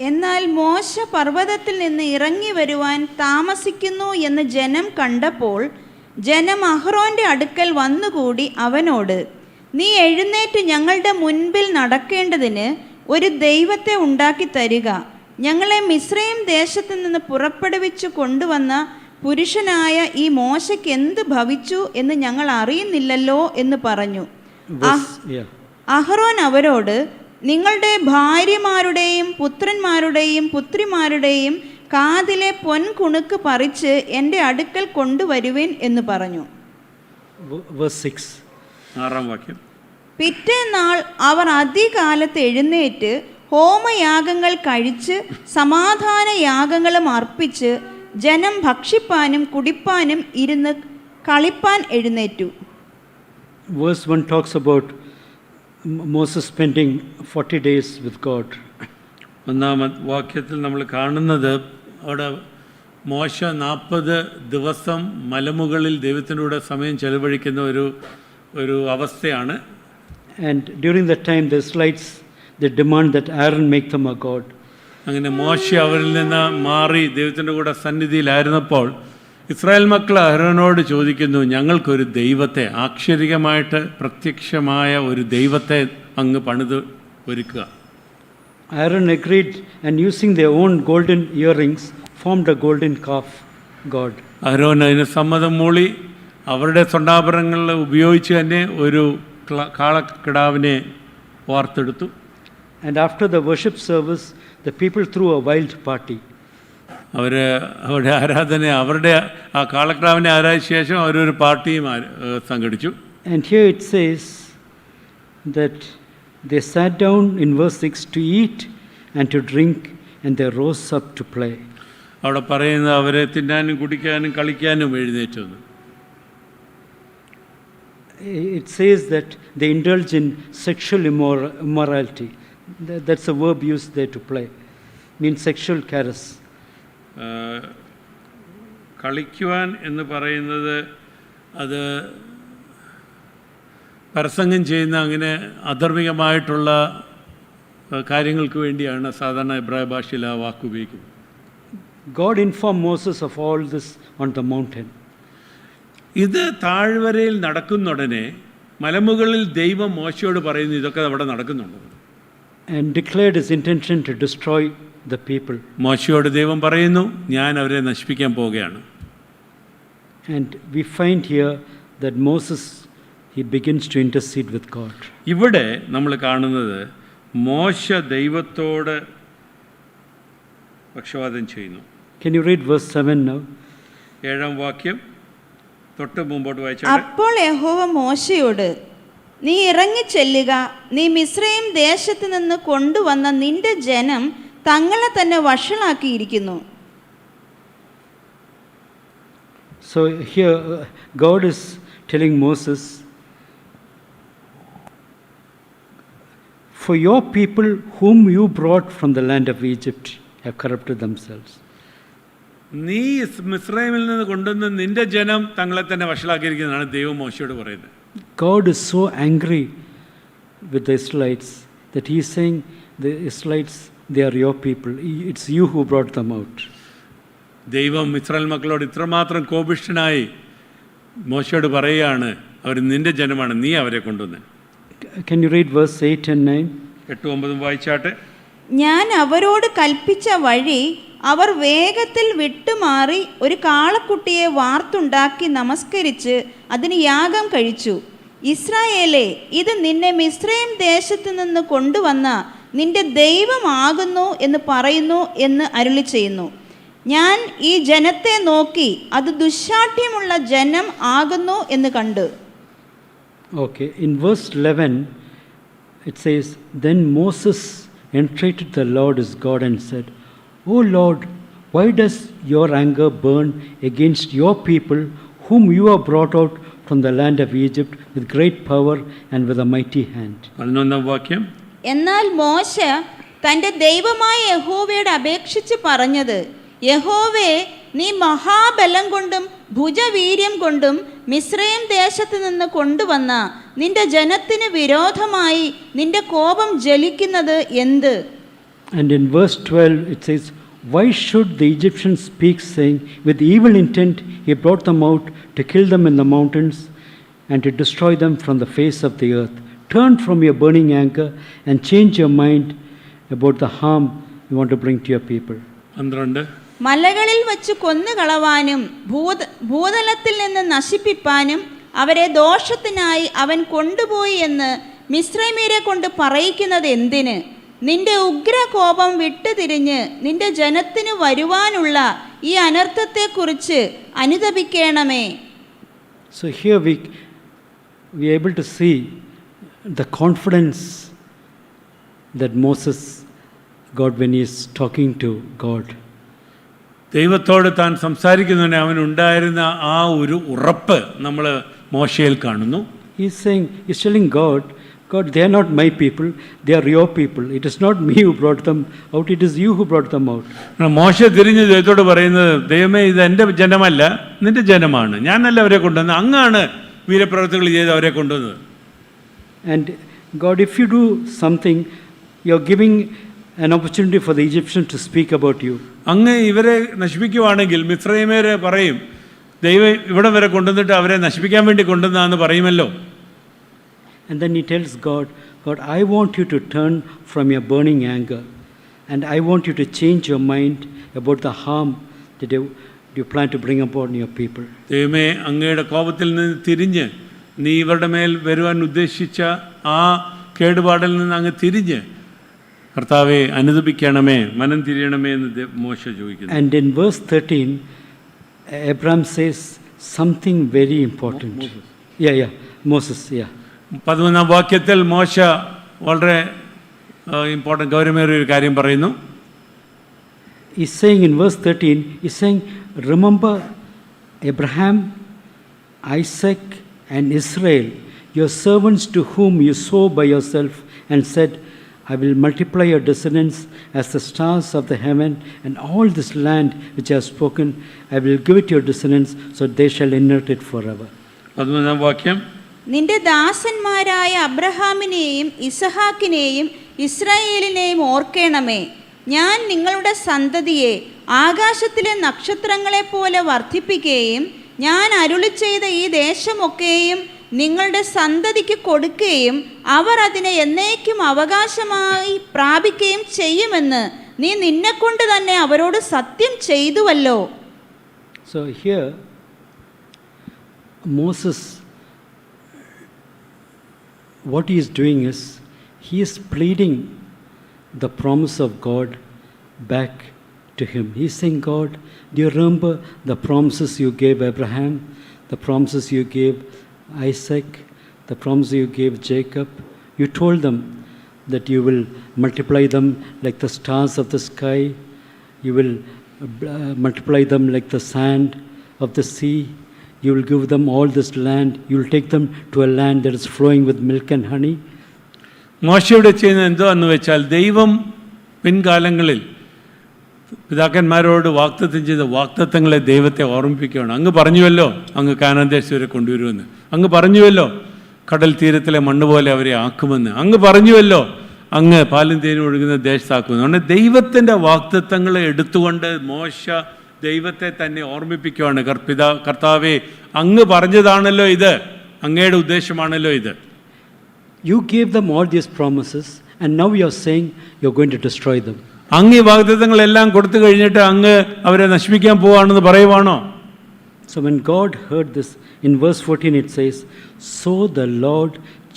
C: എന്നാൽ മോശ പർവ്വതത്തിൽ നിന്ന് ഇറങ്ങി വരുവാൻ താമസിക്കുന്നു എന്ന് ജനം കണ്ടപ്പോൾ ജനം അഹ്റോന്റെ അടുക്കൽ വന്നുകൂടി അവനോട്, നീ എഴുന്നേറ്റ് ഞങ്ങളുടെ മുൻപിൽ നടക്കേണ്ടതിന് ഒരു ദൈവത്തെ ഉണ്ടാക്കി തരിക. ഞങ്ങളെ മിസ്രയീം ദേശത്തു നിന്ന് പുറപ്പെടുവിച്ചു കൊണ്ടുവന്ന പുരുഷനായ ഈ മോശയ്ക്ക് എന്ത് ഭവിച്ചു എന്ന് ഞങ്ങൾ അറിയുന്നില്ലല്ലോ എന്ന് പറഞ്ഞു. അഹ്റോൻ അവരോട്, നിങ്ങളുടെ ഭാര്യമാരുടെയും പുത്രന്മാരുടെയും പുത്രിമാരുടെയും കാതിലെ പൊൻകുണുക്ക് പറിച്ച് എൻ്റെ അടുക്കൽ കൊണ്ടുവരുവിൻ എന്ന് പറഞ്ഞു. പിറ്റേന്നാൾ അവർ അതികാലത്ത് എഴുന്നേറ്റ് ഹോമയാഗങ്ങൾ കഴിച്ച് സമാധാന യാഗങ്ങളും അർപ്പിച്ച് ജനം ഭക്ഷിപ്പാനും കുടിപ്പാനും ഇരുന്ന് കളിപ്പാൻ എഴുന്നേറ്റു.
A: Verse 1 talks about Moses spending 40 days with God.
B: ഒന്നാം വാക്യത്തിൽ നമ്മൾ കാണുന്നത് അവിടെ മോശ 40 ദിവസം മലമുകളിൽ ദൈവത്തിനൂടെ സമയം ചെലവഴിക്കുന്ന ഒരു അവസ്ഥയാണ്.
A: And during that time the Israelites, they demand that Aaron make them a god.
B: അങ്ങനെ മോശ അവരിൽ നിന്ന് മാറി ദൈവത്തിൻ്റെ കൂടെ സന്നിധിയിലായിരുന്നപ്പോൾ ഇസ്രായേൽ മക്കൾ അഹ്റോനോട് ചോദിക്കുന്നു, ഞങ്ങൾക്കൊരു ദൈവത്തെ, ആക്ഷരികമായിട്ട് പ്രത്യക്ഷമായ ഒരു ദൈവത്തെ അങ്ങ് പണിത് ഒരുക്കുക.
A: Aaron agreed, and using their own golden earrings formed a golden calf god.
B: അഹ്റോൻ അതിന് സമ്മതം മൂളി അവരുടെ സ്വർണ്ണാഭരണങ്ങൾ ഉപയോഗിച്ച് തന്നെ ഒരു കാളക്കിടാവിനെ വാർത്തെടുത്തു.
A: And after the worship service, the people threw a wild party.
B: അവരുടെ അവരുടെ ആ കാളക്കിടാവിനെ ആരാധിച്ച ശേഷം അവരൊരു പാർട്ടിയും സംഘടിച്ചു.
A: And here it says that they sat down in verse 6 to eat and to drink, and they rose up to play.
B: അവിടെ പറയുന്നത് അവരെ തിന്നാനും കുടിക്കാനും കളിക്കാനും എഴുന്നേറ്റു.
A: It says that they indulge in sexual immorality. That's a verb used there, to play. means sexual caress.
B: കളിക്കുവാൻ എന്ന് പറയുന്നത് അത് പ്രസംഗം ചെയ്യുന്ന അങ്ങനെ അധർമ്മികമായിട്ടുള്ള കാര്യങ്ങൾക്ക് വേണ്ടിയാണ് സാധാരണ എബ്രായ ഭാഷയിൽ ആ വാക്ക് ഉപയോഗിക്കുന്നത്.
A: God informed Moses of all this on the mountain.
B: ഇത് താഴ്വരയിൽ നടക്കുന്നുടനെ മലമുകളിൽ ദൈവം മോശയോട് പറയുന്നു ഇതൊക്കെ അവിടെ നടക്കുന്നുണ്ട്.
A: And declared his intention to destroy the people.
B: മോശയോട് ദൈവം പറയുന്നു ഞാൻ അവരെ നശിപ്പിക്കാൻ പോവുകയാണ്.
A: And we find here that Moses, he begins to intercede with God.
B: ഇവിടെ നമ്മൾ കാണുന്നത് മോശ ദൈവത്തോട് പക്ഷവാദം ചെയ്യുന്നു.
A: Can you read verse 7 now?
B: 7-ാം വാക്യം തൊട്ട് മുമ്പോട്ട് വായിച്ചാൽ,
C: അപ്പോൾ യഹോവ മോശയോട്, നീ ഇറങ്ങിച്ചെല്ലുക, നീ മിസ്രയീം ദേശത്ത് നിന്ന് കൊണ്ടുവന്ന നിന്റെ ജനം തങ്ങളെ തന്നെ വഷളാക്കിയിരിക്കുന്നു.
A: So here God is telling Moses, for your people whom you brought from the land of Egypt have corrupted themselves.
B: നീ മിസ്രൈമിൽ നിന്ന് കൊണ്ടുവന്ന നിന്റെ ജനം തങ്ങളെ തന്നെ വഷളാക്കിയിരിക്കുന്നതാണ് ദൈവം മോശയോട് പറയുന്നത്.
A: God is so angry with the Israelites that he is saying, the Israelites, they are your people. It's you who brought them out.
B: ദൈവം ഇസ്രായേൽ മക്കളോട് ഇത്രമാത്രം കോപിഷ്ഠനായി മോശയോട് പറയുകയാണ്, അവർ നിന്റെ ജനമാണ്, നീ അവരെ കൊണ്ടുവന്ന്.
A: Can you read verse 8 and 9?
B: 8-9 വായിച്ചാട്ടെ.
C: ഞാൻ അവരോട് കൽപ്പിച്ച വഴി അവർ വേഗത്തിൽ വിട്ടുമാറി ഒരു കാളക്കുട്ടിയെ വാർത്തുണ്ടാക്കി നമസ്കരിച്ച് അതിന് യാഗം കഴിച്ചു. ഇസ്രായേലേ, ഇത് നിന്നെ മിസ്രയീം ദേശത്തു നിന്ന് കൊണ്ടുവന്ന നിന്റെ ദൈവമാകുന്നു എന്ന് പറയുന്നു എന്ന് അരുളി ചെയ്യുന്നു. ഞാൻ ഈ ജനത്തെ നോക്കി അത് ദുശ്ശാഠ്യമുള്ള ജനം ആകുന്നു എന്ന് കണ്ടു.
A: Okay, in verse 11 it says, then Moses entreated the Lord his God and said, O Lord, why does your anger burn against your people whom you have brought out from the land of Egypt with great power and with a mighty hand?
B: 11-ാം വാക്യം.
C: എന്നാൽ മോശ തൻ്റെ ദൈവമായ യഹോവയോട് അപേക്ഷിച്ച് പറഞ്ഞത്, യഹോവേ, നീ മഹാബലം കൊണ്ടും ഭുജവീര്യം കൊണ്ടും മിസ്രയീം ദേശത്ത് നിന്ന് കൊണ്ടുവന്ന നിന്റെ ജനത്തിന് വിരോധമായി നിന്റെ കോപം ജ്വലിക്കുന്നത് എന്ത്?
A: And in verse 12 it says, why should the Egyptians speak, saying, with evil intent he brought them out to kill them in the mountains and to destroy them from the face of the earth? Turn from your burning anger and change your mind about the harm you want to bring to your people.
B: 12.
C: മലകളിൽ വച്ച് കൊന്നുകളവാനും ഭൂതലത്തിൽ നിന്ന് നശിപ്പിപ്പാനും അവരെ ദോഷത്തിനായി അവൻ കൊണ്ടുപോയി എന്ന് മിസ്രൈമ്യരെ കൊണ്ട് പറയിക്കുന്നത് എന്തിന്? നിന്റെ ഉഗ്രകോപം വിട്ടുതിരിഞ്ഞ് നിന്റെ ജനത്തിന് വരുവാനുള്ള ഈ അനർത്ഥത്തെക്കുറിച്ച് അനുതപിക്കണമേ.
A: So here we are able to see the confidence that Moses got when he is talking to God.
B: ദൈവത്തോട് താൻ സംസാരിക്കുന്നതിന് അവനുണ്ടായിരുന്ന ആ ഒരു ഉറപ്പ് നമ്മൾ മോശയിൽ കാണുന്നു.
A: He's saying, he's telling God, God, they are not my people, they are your people. It is not me who brought them out, it is you who brought them out.
B: മോശ തിരിഞ്ഞ് ദൈവത്തോട് പറയുന്നത്, ദൈവമേ, ഇത് എൻ്റെ ജനമല്ല, നിന്റെ ജനമാണ്, ഞാനല്ല അവരെ കൊണ്ടുവന്നത്, അങ്ങാണ് വീരപ്രവൃത്തികൾ ചെയ്ത് അവരെ കൊണ്ടുവന്നത്.
A: And God, if you do something, you're giving an opportunity for the Egyptians to speak about you.
B: അങ്ങ് ഇവരെ നശിപ്പിക്കുവാണെങ്കിൽ മിസ്രൈമ്യരെ പറയും, ദൈവം ഇവിടെ വരെ കൊണ്ടുവന്നിട്ട് അവരെ നശിപ്പിക്കാൻ വേണ്ടി കൊണ്ടുവന്നാന്ന് പറയുമല്ലോ.
A: And then he tells God, God, I want you to turn from your burning anger and I want you to change your mind about the harm that you plan to bring upon your people.
B: ദൈവമേ, അങ്ങയുടെ കോപത്തിൽ നിന്ന് തിരിഞ്ഞ് നീ ഇവരുടെ മേൽ വരുവാൻ ഉദ്ദേശിച്ച ആ കേടുപാടിൽ നിന്ന് അങ്ങ് തിരിഞ്ഞ് കർത്താവെ അനുദപിക്കണമേ, മനം തിരിയണമേ എന്ന് മോശ ചോദിക്കുന്നു.
A: And in verse 13 Abraham says something very important. Moses.
B: 11-ാം വാക്യത്തിൽ മോശ വളരെ ഇമ്പോർട്ടൻ്റ് ഗൗരവമേറിയ ഒരു കാര്യം പറയുന്നു.
A: He's saying in verse 13, he's saying, remember Abraham, Isaac and Israel, your servants to whom you swore by yourself and said, I will multiply your descendants as the stars of the heaven, and all this land which I have spoken, I will give it to your descendants, so they shall inherit it forever.
B: 11-ാം വാക്യം.
C: നിന്റെ ദാസന്മാരായ അബ്രഹാമിനെയും ഇസഹാക്കിനെയും ഇസ്രായേലിനെയും ഓർക്കേണമേ. ഞാൻ നിങ്ങളുടെ സന്തതിയെ ആകാശത്തിലെ നക്ഷത്രങ്ങളെപ്പോലെ വർദ്ധിപ്പിക്കുകയും ഞാൻ അരുളിച്ചെയ്ത ഈ ദേശമൊക്കെയും നിങ്ങളുടെ സന്തതിക്ക് കൊടുക്കുകയും അവർ അതിനെ എന്നേക്കും അവകാശമായി പ്രാപിക്കുകയും ചെയ്യുമെന്ന് നീ നിന്നെക്കൊണ്ട് തന്നെ അവരോട് സത്യം ചെയ്തുവല്ലോ.
A: So here Moses, what he is doing is, he is pleading the promise of God back to him. He is saying, God, do you remember the promises you gave Abraham, the promises you gave Isaac, the promise you gave Jacob? You told them that you will multiply them like the stars of the sky, you will multiply them like the sand of the sea, you will give them all this land, you will take them to a land that is flowing with milk and honey.
B: മോശയുടെ ചെയ്യുന്നത് എന്തോ എന്ന് വെച്ചാൽ, ദൈവം പിൻകാലങ്ങളിൽ പിതാക്കന്മാരോട് വാഗ്ദത്തം ചെയ്ത വാഗ്ദത്തങ്ങളെ ദൈവത്തെ ഓർമ്മിപ്പിക്കുകയാണ്. അങ്ങ് പറഞ്ഞുവല്ലോ അങ്ങ് കാനാൻ ദേശം വരെ കൊണ്ടുവരുമെന്ന്, അങ്ങ് പറഞ്ഞുവല്ലോ കടൽ തീരത്തിലെ മണ്ണ് പോലെ അവരെ ആക്കുമെന്ന്, അങ്ങ് പറഞ്ഞുവല്ലോ അങ്ങ് പാലും തേനും ഒഴുകുന്ന ദേശത്താക്കുമെന്ന്. അതുകൊണ്ട് ദൈവത്തിൻ്റെ വാഗ്ദത്തങ്ങളെ എടുത്തുകൊണ്ട് മോശ ദൈവത്തെ തന്നെ ഓർമ്മിപ്പിക്കുകയാണ്. കർത്താവേ, അങ്ങ് പറഞ്ഞതാണല്ലോ ഇത്, അങ്ങയുടെ ഉദ്ദേശമാണല്ലോ ഇത്.
A: You gave them all these promises, and now you are saying you are going to destroy them.
B: അങ്ങ് ഈ വാഗ്ദത്തങ്ങളെല്ലാം കൊടുത്തു കഴിഞ്ഞിട്ട് അങ്ങ് അവരെ നശിപ്പിക്കാൻ പോവാണെന്ന് പറയുവാണോ?
A: So when God heard this, in verse 14 it says, so the Lord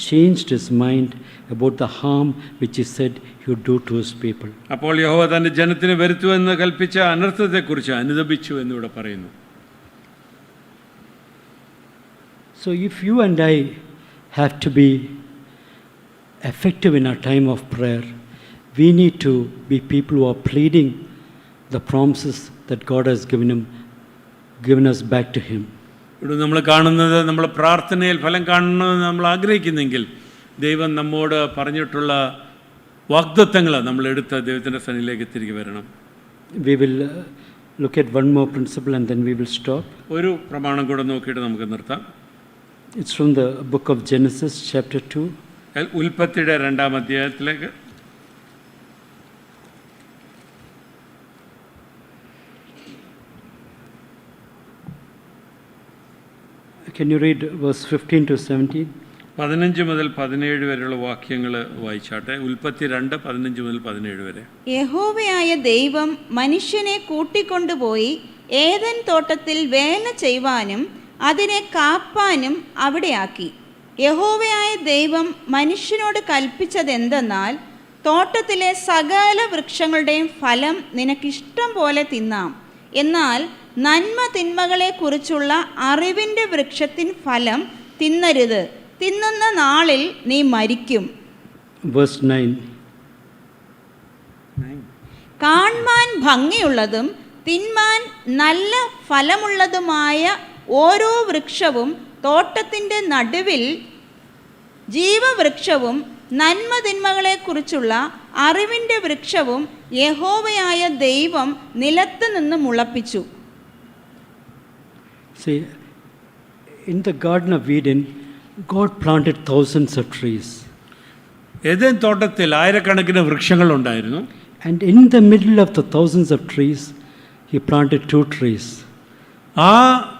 A: changed his mind about the harm which he said he would do to his people.
B: അപ്പോൾ യഹോവ തന്റെ ജനത്തിന് വരുത്തുമെന്ന് കൽപ്പിച്ച അനർത്ഥത്തെക്കുറിച്ച് അനുതപിച്ചു എന്നിവിടെ പറയുന്നു.
A: So if you and I have to be effective in our time of prayer, we need to be people who are pleading the promises that God has given us back to him.
B: ഇവിടെ നമ്മൾ കാണുന്നത്, നമ്മൾ പ്രാർത്ഥനയിൽ ഫലം കാണണമെന്ന് നമ്മൾ ആഗ്രഹിക്കുന്നെങ്കിൽ ദൈവം നമ്മോട് പറഞ്ഞിട്ടുള്ള വാഗ്ദത്തങ്ങൾ നമ്മൾ എടുത്ത് ദൈവത്തിൻ്റെ സന്നിധിയിലേക്ക് തിരികെ വരണം.
A: We will look at one more principle and then we will stop.
B: ഒരു പ്രമാണം കൂടെ നോക്കിയിട്ട് നമുക്ക് നിർത്താം.
A: It's from the book of Genesis chapter 2.
B: ഉൽപ്പത്തിയുടെ 2-ാം അധ്യായത്തിലേക്ക്.
A: Can you read verse 15 to 17?
B: 15 മുതൽ 17 വരെയുള്ള വാക്യങ്ങൾ വായിച്ചാട്ടെ. ഉൽപ്പത്തി 2, 15 മുതൽ 17 വരെ.
C: യഹോവയായ ദൈവം മനുഷ്യനെ കൂട്ടിക്കൊണ്ടുപോയി ഏദൻ തോട്ടത്തിൽ വേല ചെയ്യുവാനും അതിനെ കാപ്പാനും അവിടെയാക്കി. യഹോവയായ ദൈവം മനുഷ്യനോട് കൽപ്പിച്ചതെന്തെന്നാൽ, തോട്ടത്തിലെ സകല വൃക്ഷങ്ങളുടെയും ഫലം നിനക്കിഷ്ടം പോലെ തിന്നാം, എന്നാൽ നന്മ തിന്മകളെക്കുറിച്ചുള്ള അറിവിൻ്റെ വൃക്ഷത്തിൻ ഫലം തിന്നരുത്, തിന്നുന്ന നാളിൽ നീ മരിക്കും.
A: Verse 9.
C: കാൺമാൻ ഭംഗിയുള്ളതും തിന്മാൻ നല്ല ഫലമുള്ളതുമായ ഓരോ വൃക്ഷവും തോട്ടത്തിൻ്റെ നടുവിൽ ജീവവൃക്ഷവും നന്മ തിന്മകളെക്കുറിച്ചുള്ള അറിവിൻ്റെ വൃക്ഷവും യഹോവയായ ദൈവം നിലത്ത് നിന്ന് മുളപ്പിച്ചു.
A: See, in the Garden of Eden, God planted thousands of trees.
B: Eden തോട്ടത്തിൽ ആയിരക്കണക്കിന് വൃക്ഷങ്ങളുണ്ടായിരുന്നു.
A: And in the middle of the thousands of trees, he planted 2 trees.
B: ആ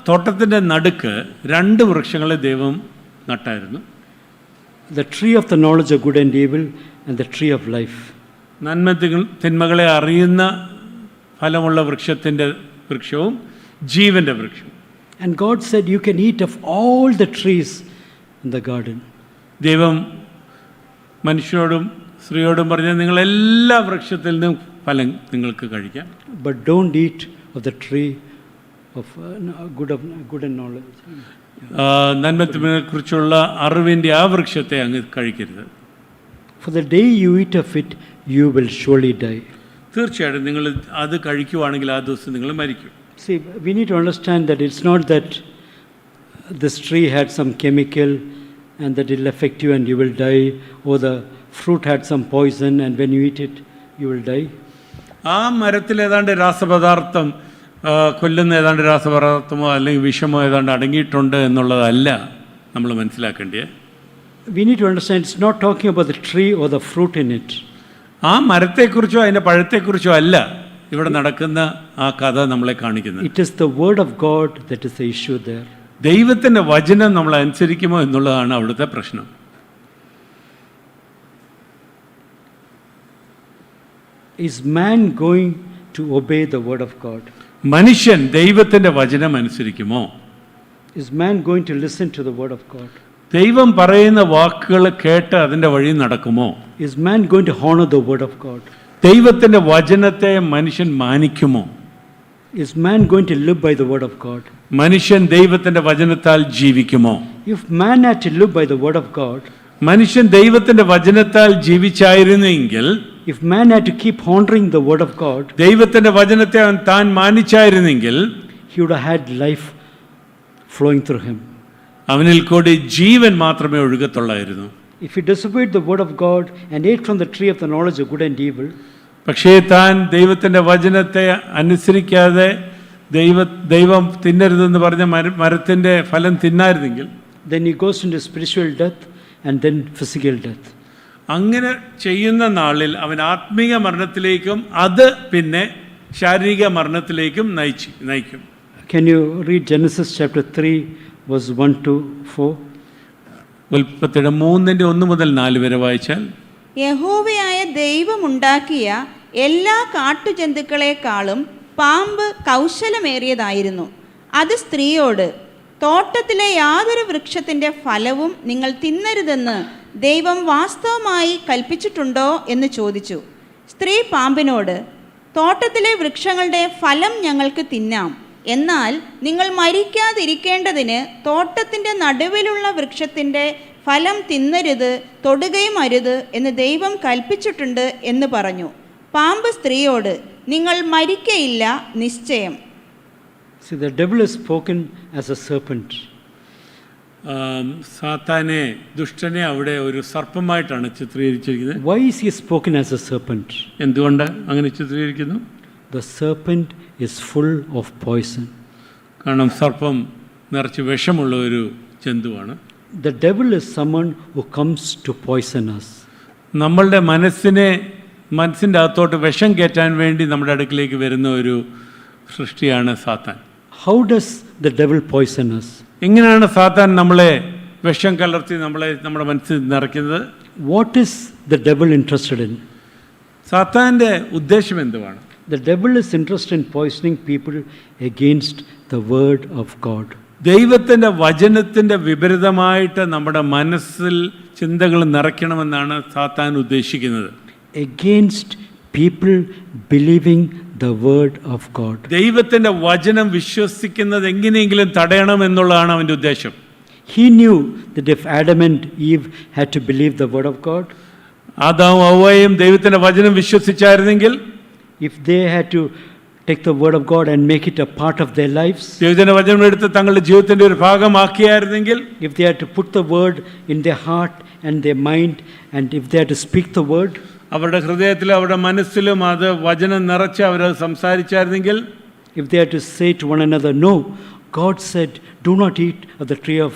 B: തോട്ടത്തിൻ്റെ നടുക്ക് 2 വൃക്ഷങ്ങളെ ദൈവം നട്ടായിരുന്നു.
A: The tree of the knowledge of good and evil and the tree of life.
B: നന്മ തിന്മകളെ അറിയുന്ന ഫലമുള്ള വൃക്ഷത്തിൻ്റെ വൃക്ഷവും ജീവൻ്റെ വൃക്ഷവും.
A: And God said, you can eat of all the trees in the garden.
B: ദൈവം മനുഷ്യരോടും സ്ത്രീയോടും പറഞ്ഞ, നിങ്ങളെല്ലാ വൃക്ഷത്തിൽ നിന്നും ഫലം നിങ്ങൾക്ക് കഴിക്കാം,
A: But don't eat of the tree of good and knowledge.
B: നന്മ തിന്മകളെക്കുറിച്ചുള്ള അറിവിൻ്റെ ആ വൃക്ഷത്തെ അങ്ങ് കഴിക്കരുത്.
A: For the day you eat of it, you will surely die.
B: തീർച്ചയായിട്ടും നിങ്ങൾ അത് കഴിക്കുവാണെങ്കിൽ ആ ദിവസം നിങ്ങൾ മരിക്കും.
A: See, we need to understand that it's not that this tree had some chemical and that it will affect you and you will die, or the fruit had some poison and when you eat it, you will die.
B: ആ മരത്തിൽ ഏതാണ്ട് രാസപദാർത്ഥം കൊല്ലുന്ന ഏതാണ്ട് രാസപദാർത്ഥമോ അല്ലെങ്കിൽ വിഷമോ ഏതാണ്ട് അടങ്ങിയിട്ടുണ്ട് എന്നുള്ളതല്ല നമ്മൾ മനസ്സിലാക്കേണ്ടത്.
A: We need to understand it's not talking about the tree or the fruit in it.
B: ആ മരത്തെക്കുറിച്ചോ അതിൻ്റെ പഴത്തെക്കുറിച്ചോ അല്ല ഇവിടെ നടക്കുന്ന ആ കഥ നമ്മളെ കാണിക്കുന്നത്.
A: It is the word of God that is the issue there.
B: ദൈവത്തിൻ്റെ വചനം നമ്മൾ അനുസരിക്കുമോ എന്നുള്ളതാണ് അവിടുത്തെ പ്രശ്നം.
A: Is man going to obey the word of God?
B: മനുഷ്യൻ ദൈവത്തിൻ്റെ വചനം അനുസരിക്കുമോ?
A: Is man going to listen to the word of God?
B: ദൈവം പറയുന്ന വാക്കുകൾ കേട്ട് അതിൻ്റെ വഴി നടക്കുമോ?
A: Is man going to honor the word of God?
B: ദൈവത്തിൻ്റെ വചനത്തെ മനുഷ്യൻ മാനിക്കുമോ?
A: Is man going to live by the word of God?
B: മനുഷ്യൻ ദൈവത്തിൻ്റെ വചനത്താൽ ജീവിക്കുമോ?
A: If man had to live by the word of God,
B: മനുഷ്യൻ ദൈവത്തിൻ്റെ വചനത്താൽ ജീവിച്ചായിരുന്നെങ്കിൽ,
A: if man had to keep honoring the word of God,
B: ദൈവത്തിൻ്റെ വചനത്തെ അവൻ താൻ മാനിച്ചായിരുന്നെങ്കിൽ,
A: he would have had life flowing through him.
B: അവനിൽ കൂടി ജീവൻ മാത്രമേ ഒഴുകത്തുള്ളായിരുന്നു.
A: If he disobeyed the word of God and ate from the tree of the knowledge of good and evil,
B: പക്ഷേ താൻ ദൈവത്തിൻ്റെ വചനത്തെ അനുസരിക്കാതെ ദൈവം തിന്നരുതെന്ന് പറഞ്ഞ മരത്തിൻ്റെ ഫലം തിന്നായിരുന്നെങ്കിൽ,
A: then he goes into spiritual death and then physical death.
B: അങ്ങനെ ചെയ്യുന്ന നാളിൽ അവൻ ആത്മീയ മരണത്തിലേക്കും അത് പിന്നെ ശാരീരിക മരണത്തിലേക്കും നയിക്കും.
A: Can you read Genesis chapter 3 verse 1 to 4?
B: ഉൽപ്പത്തിയുടെ 3:1-4 വരെ വായിച്ചാൽ,
C: യഹോവയായ ദൈവമുണ്ടാക്കിയ എല്ലാ കാട്ടുജന്തുക്കളെക്കാളും പാമ്പ് കൗശലമേറിയതായിരുന്നു. അത് സ്ത്രീയോട്, തോട്ടത്തിലെ യാതൊരു വൃക്ഷത്തിൻ്റെ ഫലവും നിങ്ങൾ തിന്നരുതെന്ന് ദൈവം വാസ്തവമായി കൽപ്പിച്ചിട്ടുണ്ടോ എന്ന് ചോദിച്ചു. സ്ത്രീ പാമ്പിനോട്, തോട്ടത്തിലെ വൃക്ഷങ്ങളുടെ ഫലം ഞങ്ങൾക്ക് തിന്നാം, എന്നാൽ നിങ്ങൾ മരിക്കാതിരിക്കേണ്ടതിന് തോട്ടത്തിൻ്റെ നടുവിലുള്ള വൃക്ഷത്തിൻ്റെ ഫലം തിന്നരുത്, തൊടുകയും അരുത് എന്ന് ദൈവം കൽപ്പിച്ചിട്ടുണ്ട് എന്ന് പറഞ്ഞു. പാമ്പ് സ്ത്രീയോട്, നിങ്ങൾ മരിക്കയില്ല നിശ്ചയം.
A: See, the devil is spoken as a serpent.
B: സാത്താനെ, ദുഷ്ടനെ അവിടെ ഒരു സർപ്പമായിട്ടാണ് ചിത്രീകരിച്ചിരിക്കുന്നത്.
A: Why is he spoken as a serpent?
B: എന്തുകൊണ്ട് അങ്ങനെ ചിത്രീകരിക്കുന്നു?
A: The serpent is full of poison.
B: കാരണം സർപ്പം നിറച്ച് വിഷമുള്ള ഒരു ജന്തുവാണ്.
A: The devil is someone who comes to poison us.
B: നമ്മളുടെ മനസ്സിൻ്റെ അകത്തോട്ട് വിഷം കയറ്റാൻ വേണ്ടി നമ്മുടെ അടുക്കിലേക്ക് വരുന്ന ഒരു സൃഷ്ടിയാണ് സാത്താൻ.
A: How does the devil poison us?
B: എങ്ങനെയാണ് സാത്താൻ നമ്മളെ വിഷം കലർത്തി നമ്മുടെ മനസ്സിൽ നിറയ്ക്കുന്നത്?
A: What is the devil interested in?
B: സാത്താൻ്റെ ഉദ്ദേശം എന്തുവാണ്?
A: The devil is interested in poisoning people against the word of God.
B: ദൈവത്തിൻ്റെ വചനത്തിൻ്റെ വിപരീതമായിട്ട് നമ്മുടെ മനസ്സിൽ ചിന്തകൾ നിറയ്ക്കണമെന്നാണ് സാത്താൻ ഉദ്ദേശിക്കുന്നത്.
A: Against people believing the word of God.
B: ദൈവത്തിൻ്റെ വചനം വിശ്വസിക്കുന്നത് എങ്ങനെയെങ്കിലും തടയണം എന്നുള്ളതാണ് അവൻ്റെ ഉദ്ദേശം.
A: He knew that if Adam and Eve had to believe the word of God,
B: ആദാമും ഹവ്വയും ദൈവത്തിൻ്റെ വചനം വിശ്വസിച്ചായിരുന്നെങ്കിൽ,
A: if they had to take the word of God and make it a part of their lives,
B: ദൈവത്തിൻ്റെ വചനം എടുത്ത് തങ്ങളുടെ ജീവിതത്തിൻ്റെ ഒരു ഭാഗമാക്കിയായിരുന്നെങ്കിൽ,
A: if they had to put the word in their heart and their mind, and if they had to speak the word,
B: അവരുടെ ഹൃദയത്തിലും അവരുടെ മനസ്സിലും അത് വചനം നിറച്ച് അവരത് സംസാരിച്ചായിരുന്നെങ്കിൽ,
A: if they had to say to one another, no, God said, do not eat of the tree of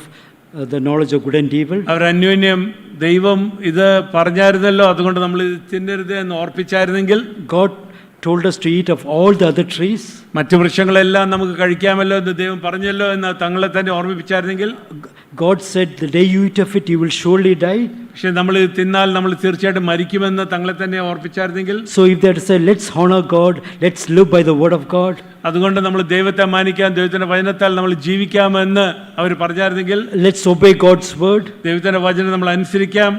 A: the knowledge of good and evil.
B: അവർ അന്യോന്യം ദൈവം ഇത് പറഞ്ഞായിരുന്നല്ലോ, അതുകൊണ്ട് നമ്മൾ ഇത് തിന്നരുത് എന്ന് ഓർപ്പിച്ചായിരുന്നെങ്കിൽ,
A: God told us to eat of all the other trees.
B: മറ്റു വൃക്ഷങ്ങളെല്ലാം നമുക്ക് കഴിക്കാമല്ലോ എന്ന് ദൈവം പറഞ്ഞല്ലോ എന്ന് തങ്ങളെ തന്നെ ഓർമ്മിപ്പിച്ചായിരുന്നെങ്കിൽ,
A: God said, the day you eat of it, you will surely die.
B: പക്ഷെ നമ്മൾ ഇത് തിന്നാൽ നമ്മൾ തീർച്ചയായിട്ടും മരിക്കുമെന്ന് തങ്ങളെ തന്നെ ഓർപ്പിച്ചായിരുന്നെങ്കിൽ,
A: So if they had to say, let's honor God, let's live by the word of God,
B: അതുകൊണ്ട് നമ്മൾ ദൈവത്തെ മാനിക്കാം, ദൈവത്തിൻ്റെ വചനത്താൽ നമ്മൾ ജീവിക്കാമെന്ന് അവർ പറഞ്ഞായിരുന്നെങ്കിൽ,
A: let's obey God's word,
B: ദൈവത്തിൻ്റെ വചനം നമ്മൾ അനുസരിക്കാം,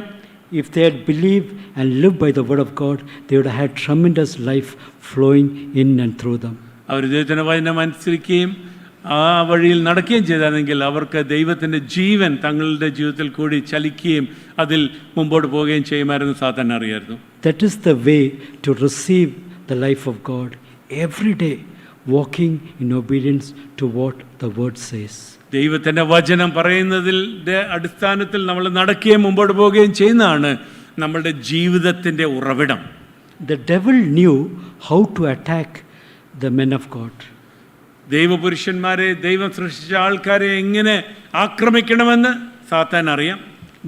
A: if they had believed and lived by the word of God, they would have had tremendous life flowing in and through them.
B: അവർ ദൈവത്തിൻ്റെ വചനം അനുസരിക്കുകയും ആ വഴിയിൽ നടക്കുകയും ചെയ്താണെങ്കിൽ അവർക്ക് ദൈവത്തിൻ്റെ ജീവൻ തങ്ങളുടെ ജീവിതത്തിൽ കൂടി ചലിക്കുകയും അതിൽ മുമ്പോട്ട് പോവുകയും ചെയ്യുമായിരുന്നു സാത്താൻ അറിയായിരുന്നു.
A: That is the way to receive the life of God. Every day walking in obedience to what the word says.
B: ദൈവത്തിൻ്റെ വചനം പറയുന്നതിൻ്റെ അടിസ്ഥാനത്തിൽ നമ്മൾ നടക്കുകയും മുമ്പോട്ട് പോവുകയും ചെയ്യുന്നതാണ് നമ്മളുടെ ജീവിതത്തിൻ്റെ ഉറവിടം.
A: The devil knew how to attack the men of God.
B: ദൈവപുരുഷന്മാരെ, ദൈവം സൃഷ്ടിച്ച ആൾക്കാരെ എങ്ങനെ ആക്രമിക്കണമെന്ന് സാത്താൻ അറിയാം.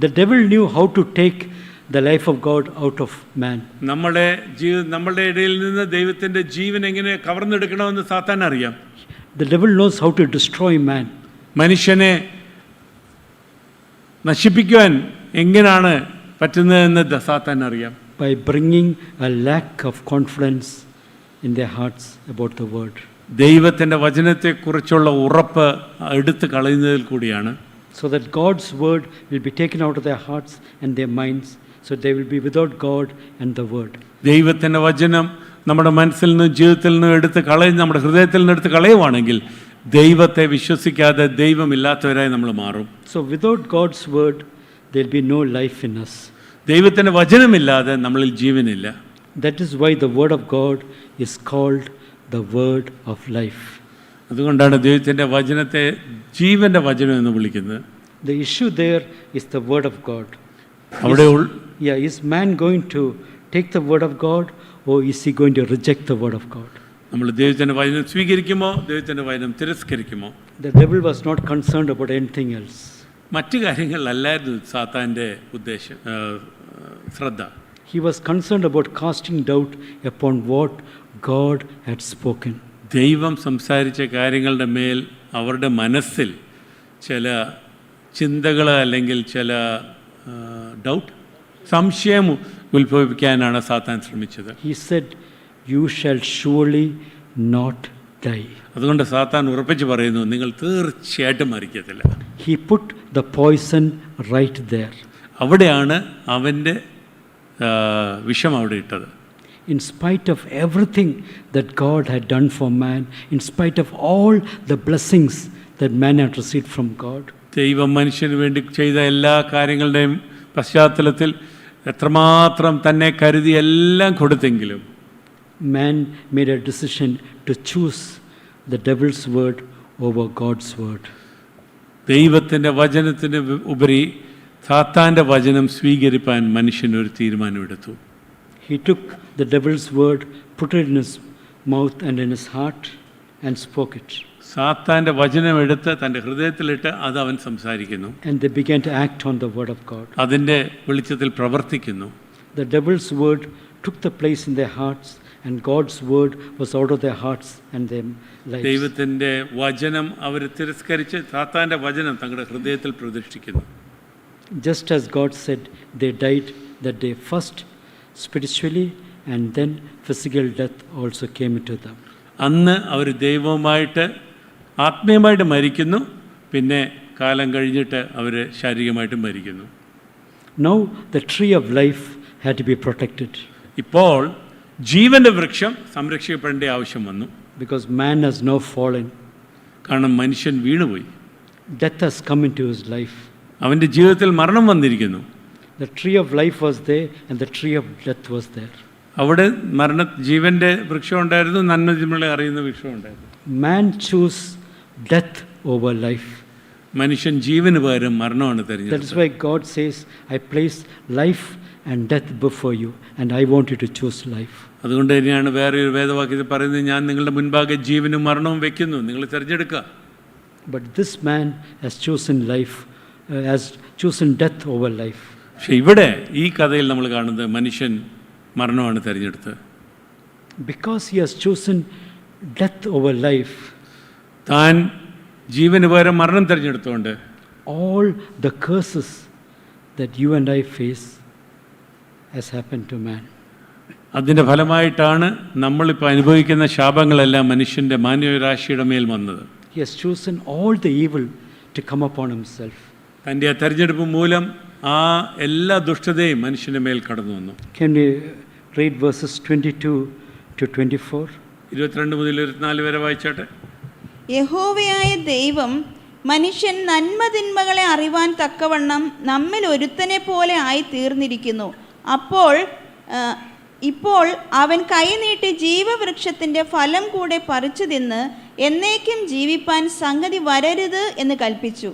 A: The devil knew how to take the life of God out of man.
B: നമ്മളുടെ ഇടയിൽ നിന്ന് ദൈവത്തിൻ്റെ ജീവൻ എങ്ങനെ കവർന്നെടുക്കണമെന്ന് സാത്താൻ അറിയാം.
A: The devil knows how to destroy man.
B: മനുഷ്യനെ നശിപ്പിക്കുവാൻ എങ്ങനെയാണ് പറ്റുന്നതെന്ന് സാത്താൻ അറിയാം.
A: By bringing a lack of confidence in their hearts about the word.
B: ദൈവത്തിൻ്റെ വചനത്തെക്കുറിച്ചുള്ള ഉറപ്പ് എടുത്തു കളയുന്നതിൽ കൂടിയാണ്.
A: So that God's word will be taken out of their hearts and their minds, so they will be without God and the word.
B: ദൈവത്തിൻ്റെ വചനം നമ്മുടെ മനസ്സിൽ നിന്നും ജീവിതത്തിൽ നിന്നും നമ്മുടെ ഹൃദയത്തിൽ നിന്ന് എടുത്ത് കളയുവാണെങ്കിൽ ദൈവത്തെ വിശ്വസിക്കാതെ ദൈവമില്ലാത്തവരായി നമ്മൾ മാറും.
A: So without God's word there will be no life in us.
B: ദൈവത്തിൻ്റെ വചനമില്ലാതെ നമ്മളിൽ ജീവനില്ല.
A: That is why the word of God is called the word of life.
B: അതുകൊണ്ടാണ് ദൈവത്തിൻ്റെ വചനത്തെ ജീവൻ്റെ വചനം എന്ന് വിളിക്കുന്നത്.
A: The issue there is the word of God. Is man going to take the word of God, or is he going to reject the word of God?
B: നമ്മൾ ദൈവത്തിൻ്റെ വചനം സ്വീകരിക്കുമോ, ദൈവത്തിൻ്റെ വചനം തിരസ്കരിക്കുമോ?
A: The devil was not concerned about anything else.
B: മറ്റു കാര്യങ്ങളിലല്ലായിരുന്നു സാത്താൻ്റെ ശ്രദ്ധ.
A: He was concerned about casting doubt upon what God had spoken.
B: ദൈവം സംസാരിച്ച കാര്യങ്ങളുടെ മേൽ അവരുടെ മനസ്സിൽ ചില ചിന്തകൾ അല്ലെങ്കിൽ ചില സംശയം ഉത്ഭവിപ്പിക്കാനാണ് സാത്താൻ ശ്രമിച്ചത്.
A: He said, "You shall surely not die."
B: അതുകൊണ്ട് സാത്താൻ ഉറപ്പിച്ച് പറയുന്നു, നിങ്ങൾ തീർച്ചയായിട്ടും മരിക്കത്തില്ല.
A: He put the poison right there.
B: അവിടെയാണ് അവൻ്റെ വിഷം അവിടെ ഇട്ടത്.
A: In spite of everything that God had done for man, in spite of all the blessings that man had received from God,
B: ദൈവം മനുഷ്യന് വേണ്ടി ചെയ്ത എല്ലാ കാര്യങ്ങളുടെയും പശ്ചാത്തലത്തിൽ എത്രമാത്രം തന്നെ കരുതി എല്ലാം കൊടുത്തെങ്കിലും
A: man made a decision to choose the devil's word over God's word.
B: ദൈവത്തിൻ്റെ വചനത്തിന് ഉപരി സാത്താൻ്റെ വചനം സ്വീകരിപ്പാൻ മനുഷ്യൻ ഒരു തീരുമാനമെടുത്തു.
A: He took the devil's word, put it in his mouth and in his heart, and spoke it.
B: സാത്താൻ്റെ വചനം എടുത്ത് തൻ്റെ ഹൃദയത്തിലിട്ട് അത് അവൻ സംസാരിക്കുന്നു.
A: And they began to act on the word of God.
B: അതിൻ്റെ വെളിച്ചത്തിൽ പ്രവർത്തിക്കുന്നു.
A: The devil's word took the place in their hearts, and God's word was out of their hearts and their lives.
B: ദൈവത്തിൻ്റെ വചനം അവർ തിരസ്കരിച്ച് സാത്താൻ്റെ വചനം തങ്ങളുടെ ഹൃദയത്തിൽ പ്രതിഷ്ഠിക്കുന്നു.
A: Just as God said, they died that day, first spiritually, and then physical death also came into them.
B: അന്ന് അവർ ദൈവവുമായിട്ട് ആത്മീയമായിട്ട് മരിക്കുന്നു, പിന്നെ കാലം കഴിഞ്ഞിട്ട് അവർ ശാരീരികമായിട്ട് മരിക്കുന്നു.
A: Now the tree of life had to be protected.
B: ഇപ്പോൾ ജീവൻ്റെ വൃക്ഷം സംരക്ഷിക്കപ്പെടേണ്ട ആവശ്യം വന്നു.
A: Because man has now fallen.
B: കാരണം മനുഷ്യൻ വീണുപോയി.
A: Death has come into his life.
B: അവൻ്റെ ജീവിതത്തിൽ മരണം വന്നിരിക്കുന്നു.
A: The tree of life was there and the tree of death was there.
B: അവിടെ ജീവൻ്റെ വൃക്ഷം ഉണ്ടായിരുന്നു, നന്മ തിന്മകളെ അറിയുന്ന വൃക്ഷം ഉണ്ടായിരുന്നു.
A: Man chose death over life.
B: മനുഷ്യൻ ജീവന് പകരം മരണമാണ് തിരഞ്ഞെടുത്തത്.
A: That is why God says, I place life and death before you, and I want you to choose life.
B: അതുകൊണ്ട് തന്നെയാണ് വേറെ ഒരു വേദവാക്യത്തിൽ പറയുന്നത്, ഞാൻ നിങ്ങളുടെ മുൻപാകെ ജീവനും മരണവും വെക്കുന്നു, നിങ്ങൾ തിരഞ്ഞെടുക്കുക.
A: But this man has chosen life, has chosen death over life.
B: പക്ഷെ ഇവിടെ ഈ കഥയിൽ നമ്മൾ കാണുന്നത് മനുഷ്യൻ മരണമാണ് തിരഞ്ഞെടുത്തത്.
A: Because he has chosen death over life,
B: താൻ ജീവന് പകരം മരണം തിരഞ്ഞെടുത്തുകൊണ്ട്
A: all the curses that you and I face has happened to man.
B: അതിൻ്റെ ഫലമായിട്ടാണ് നമ്മളിപ്പോൾ അനുഭവിക്കുന്ന ശാപങ്ങളെല്ലാം മനുഷ്യൻ്റെ മാനവരാശിയുടെ മേൽ വന്നത്.
A: He has chosen all the evil to come upon himself.
B: തൻ്റെ ആ തെരഞ്ഞെടുപ്പ് മൂലം ആ എല്ലാ ദുഷ്ടതയും മനുഷ്യൻ്റെ മേൽ കടന്നു വന്നു.
A: Can we read verses 22 to 24?
B: 22 മുതൽ 24 വരെ വായിച്ചാട്ടെ.
C: യഹോവയായ ദൈവം മനുഷ്യൻ നന്മതിന്മകളെ അറിവാൻ തക്കവണ്ണം നമ്മിൽ ഒരുത്തനെ പോലെ ആയി തീർന്നിരിക്കുന്നു. അപ്പോൾ ഇപ്പോൾ അവൻ കൈനീട്ടി ജീവവൃക്ഷത്തിൻ്റെ ഫലം കൂടെ പറിച്ചു തിന്ന് എന്നേക്കും ജീവിപ്പാൻ സംഗതി വരരുത് എന്ന് കൽപ്പിച്ചു.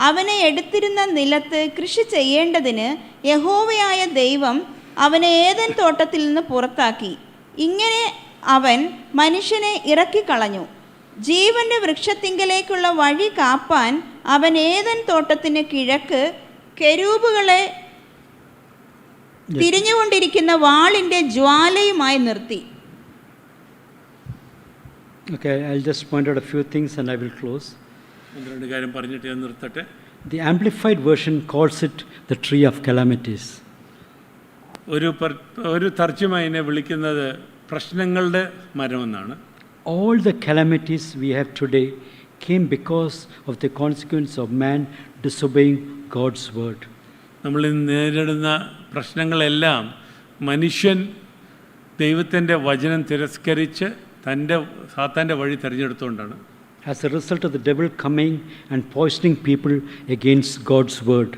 C: അവനെ എടുത്തിരുന്ന നിലത്ത് കൃഷി ചെയ്യേണ്ടതിന് യഹോവയായ ദൈവം അവനെ ഏദൻ തോട്ടത്തിൽ നിന്ന് പുറത്താക്കി. ഇങ്ങനെ അവൻ മനുഷ്യനെ ഇറക്കിക്കളഞ്ഞു. ജീവന്റെ വൃക്ഷത്തിങ്കലേക്കുള്ള വഴി കാപ്പാൻ അവൻ ഏദൻ തോട്ടത്തിന് കിഴക്ക് കെരൂബുകളെ തിരിഞ്ഞുകൊണ്ടിരിക്കുന്ന വാളിൻ്റെ ജ്വാലയുമായി നിർത്തി.
A: Okay, I'll just point out a few things and I will close.
B: രണ്ട് കാര്യം പറഞ്ഞിട്ട് ഞാൻ നിർത്തട്ടെ.
A: The Amplified Version calls it the tree of calamities.
B: ഒരു തർജ്ജിമ ഇതിനെ വിളിക്കുന്നത് പ്രശ്നങ്ങളുടെ മരമെന്നാണ്.
A: All the calamities we have today came because of the consequence of man disobeying God's word.
B: നമ്മൾ നേരിടുന്ന പ്രശ്നങ്ങളെല്ലാം മനുഷ്യൻ ദൈവത്തിൻ്റെ വചനം തിരസ്കരിച്ച് സാത്താൻ്റെ വഴി തിരഞ്ഞെടുത്തുകൊണ്ടാണ്.
A: As a result of the devil coming and poisoning people against God's word.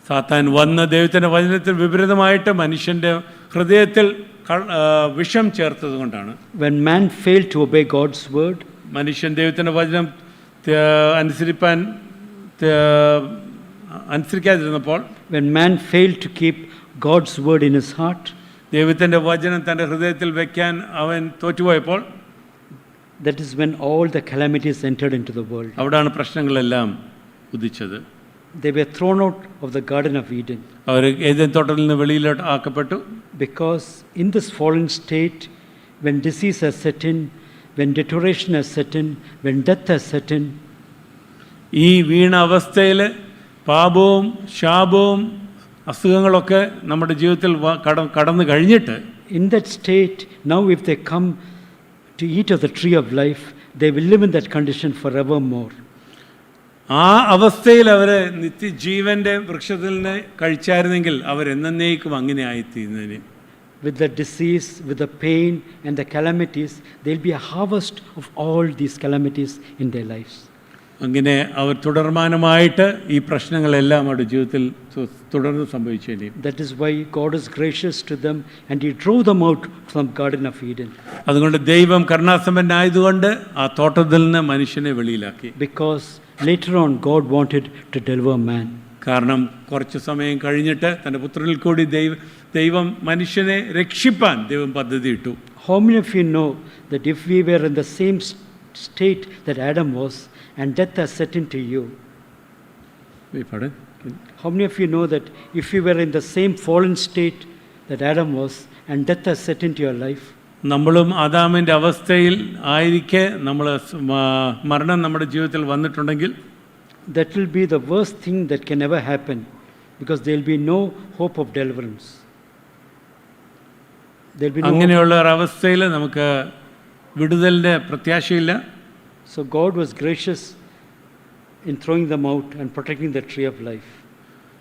B: സാത്താൻ വന്ന് ദൈവത്തിൻ്റെ വചനത്തിൽ വിപരീതമായിട്ട് മനുഷ്യൻ്റെ ഹൃദയത്തിൽ വിഷം ചേർത്തത് കൊണ്ടാണ്.
A: When man failed to obey God's word,
B: മനുഷ്യൻ ദൈവത്തിൻ്റെ വചനം അനുസരിക്കാതിരുന്നപ്പോൾ,
A: when man failed to keep God's word in his heart,
B: ദൈവത്തിൻ്റെ വചനം തൻ്റെ ഹൃദയത്തിൽ വയ്ക്കാൻ അവൻ തോറ്റുപോയപ്പോൾ,
A: that is when all the calamities entered into the world.
B: അവിടാണ് പ്രശ്നങ്ങളെല്ലാം ഉദിച്ചത്.
A: They were thrown out of the Garden of Eden.
B: അവർ ഏദൻ തോട്ടത്തിൽ നിന്ന് വെളിയിലോട്ട് ആക്കപ്പെട്ടു.
A: Because in this fallen state, when disease has set in, when deterioration has set in, when death has set in,
B: ഈ വീണ അവസ്ഥയിൽ പാപവും ശാപവും അസുഖങ്ങളൊക്കെ നമ്മുടെ ജീവിതത്തിൽ കടന്നു കഴിഞ്ഞിട്ട്,
A: in that state, now if they come to eat of the tree of life, they will live in that condition forevermore.
B: ആ അവസ്ഥയിൽ അവർ നിത്യജീവന്റെ വൃക്ഷത്തിൽ നിന്ന് കഴിച്ചായിരുന്നെങ്കിൽ അവരെന്നേക്കും അങ്ങനെ ആയിത്തീരുന്നതിന്.
A: With the disease, with the pain and the calamities, there will be a harvest of all these calamities in their lives.
B: അങ്ങനെ അവർ തുടർമാനമായിട്ട് ഈ പ്രശ്നങ്ങളെല്ലാം അവരുടെ ജീവിതത്തിൽ തുടർന്ന് സംഭവിച്ചു.
A: That is why God is gracious to them and He drove them out from Garden of Eden.
B: അതുകൊണ്ട് ദൈവം കരുണാസമ്പന്നനായതുകൊണ്ട് ആ തോട്ടത്തിൽ നിന്ന് മനുഷ്യനെ വെളിയിലാക്കി.
A: Because later on God wanted to deliver man.
B: കാരണം കുറച്ച് സമയം കഴിഞ്ഞിട്ട് തൻ്റെ പുത്രനിൽ കൂടി ദൈവം മനുഷ്യനെ രക്ഷിപ്പാൻ ദൈവം പദ്ധതിയിട്ടു.
A: How many of you know that if we were in the same state that Adam was and death has set into you? How many of you know that if you were in the same fallen state that Adam was and death has set into your life?
B: നമ്മളും ആദാമിൻ്റെ അവസ്ഥയിൽ ആയിരിക്കെ മരണം നമ്മുടെ ജീവിതത്തിൽ വന്നിട്ടുണ്ടെങ്കിൽ,
A: that will be the worst thing that can ever happen, because there will be no hope of deliverance.
B: അങ്ങനെയുള്ള ഒരു അവസ്ഥയിൽ നമുക്ക് വിടുതലിൻ്റെ പ്രത്യാശയില്ല.
A: So God was gracious in throwing them out and protecting the tree of life.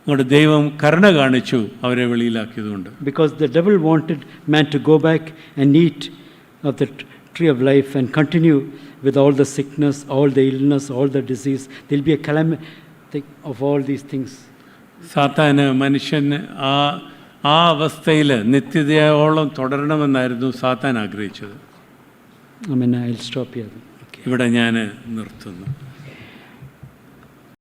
B: അതുകൊണ്ട് ദൈവം കരുണ കാണിച്ചു അവരെ വെളിയിലാക്കിയതുകൊണ്ട്.
A: Because the devil wanted man to go back and eat of the tree of life and continue with all the sickness, all the illness, all the disease. There will be a calamity of all these things.
B: സാത്താന് മനുഷ്യന് ആ അവസ്ഥയിൽ നിത്യതയോളം തുടരണമെന്നായിരുന്നു സാത്താൻ ആഗ്രഹിച്ചത്.
A: I mean, I'll stop here.
B: ഇവിടെ ഞാൻ നിർത്തുന്നു.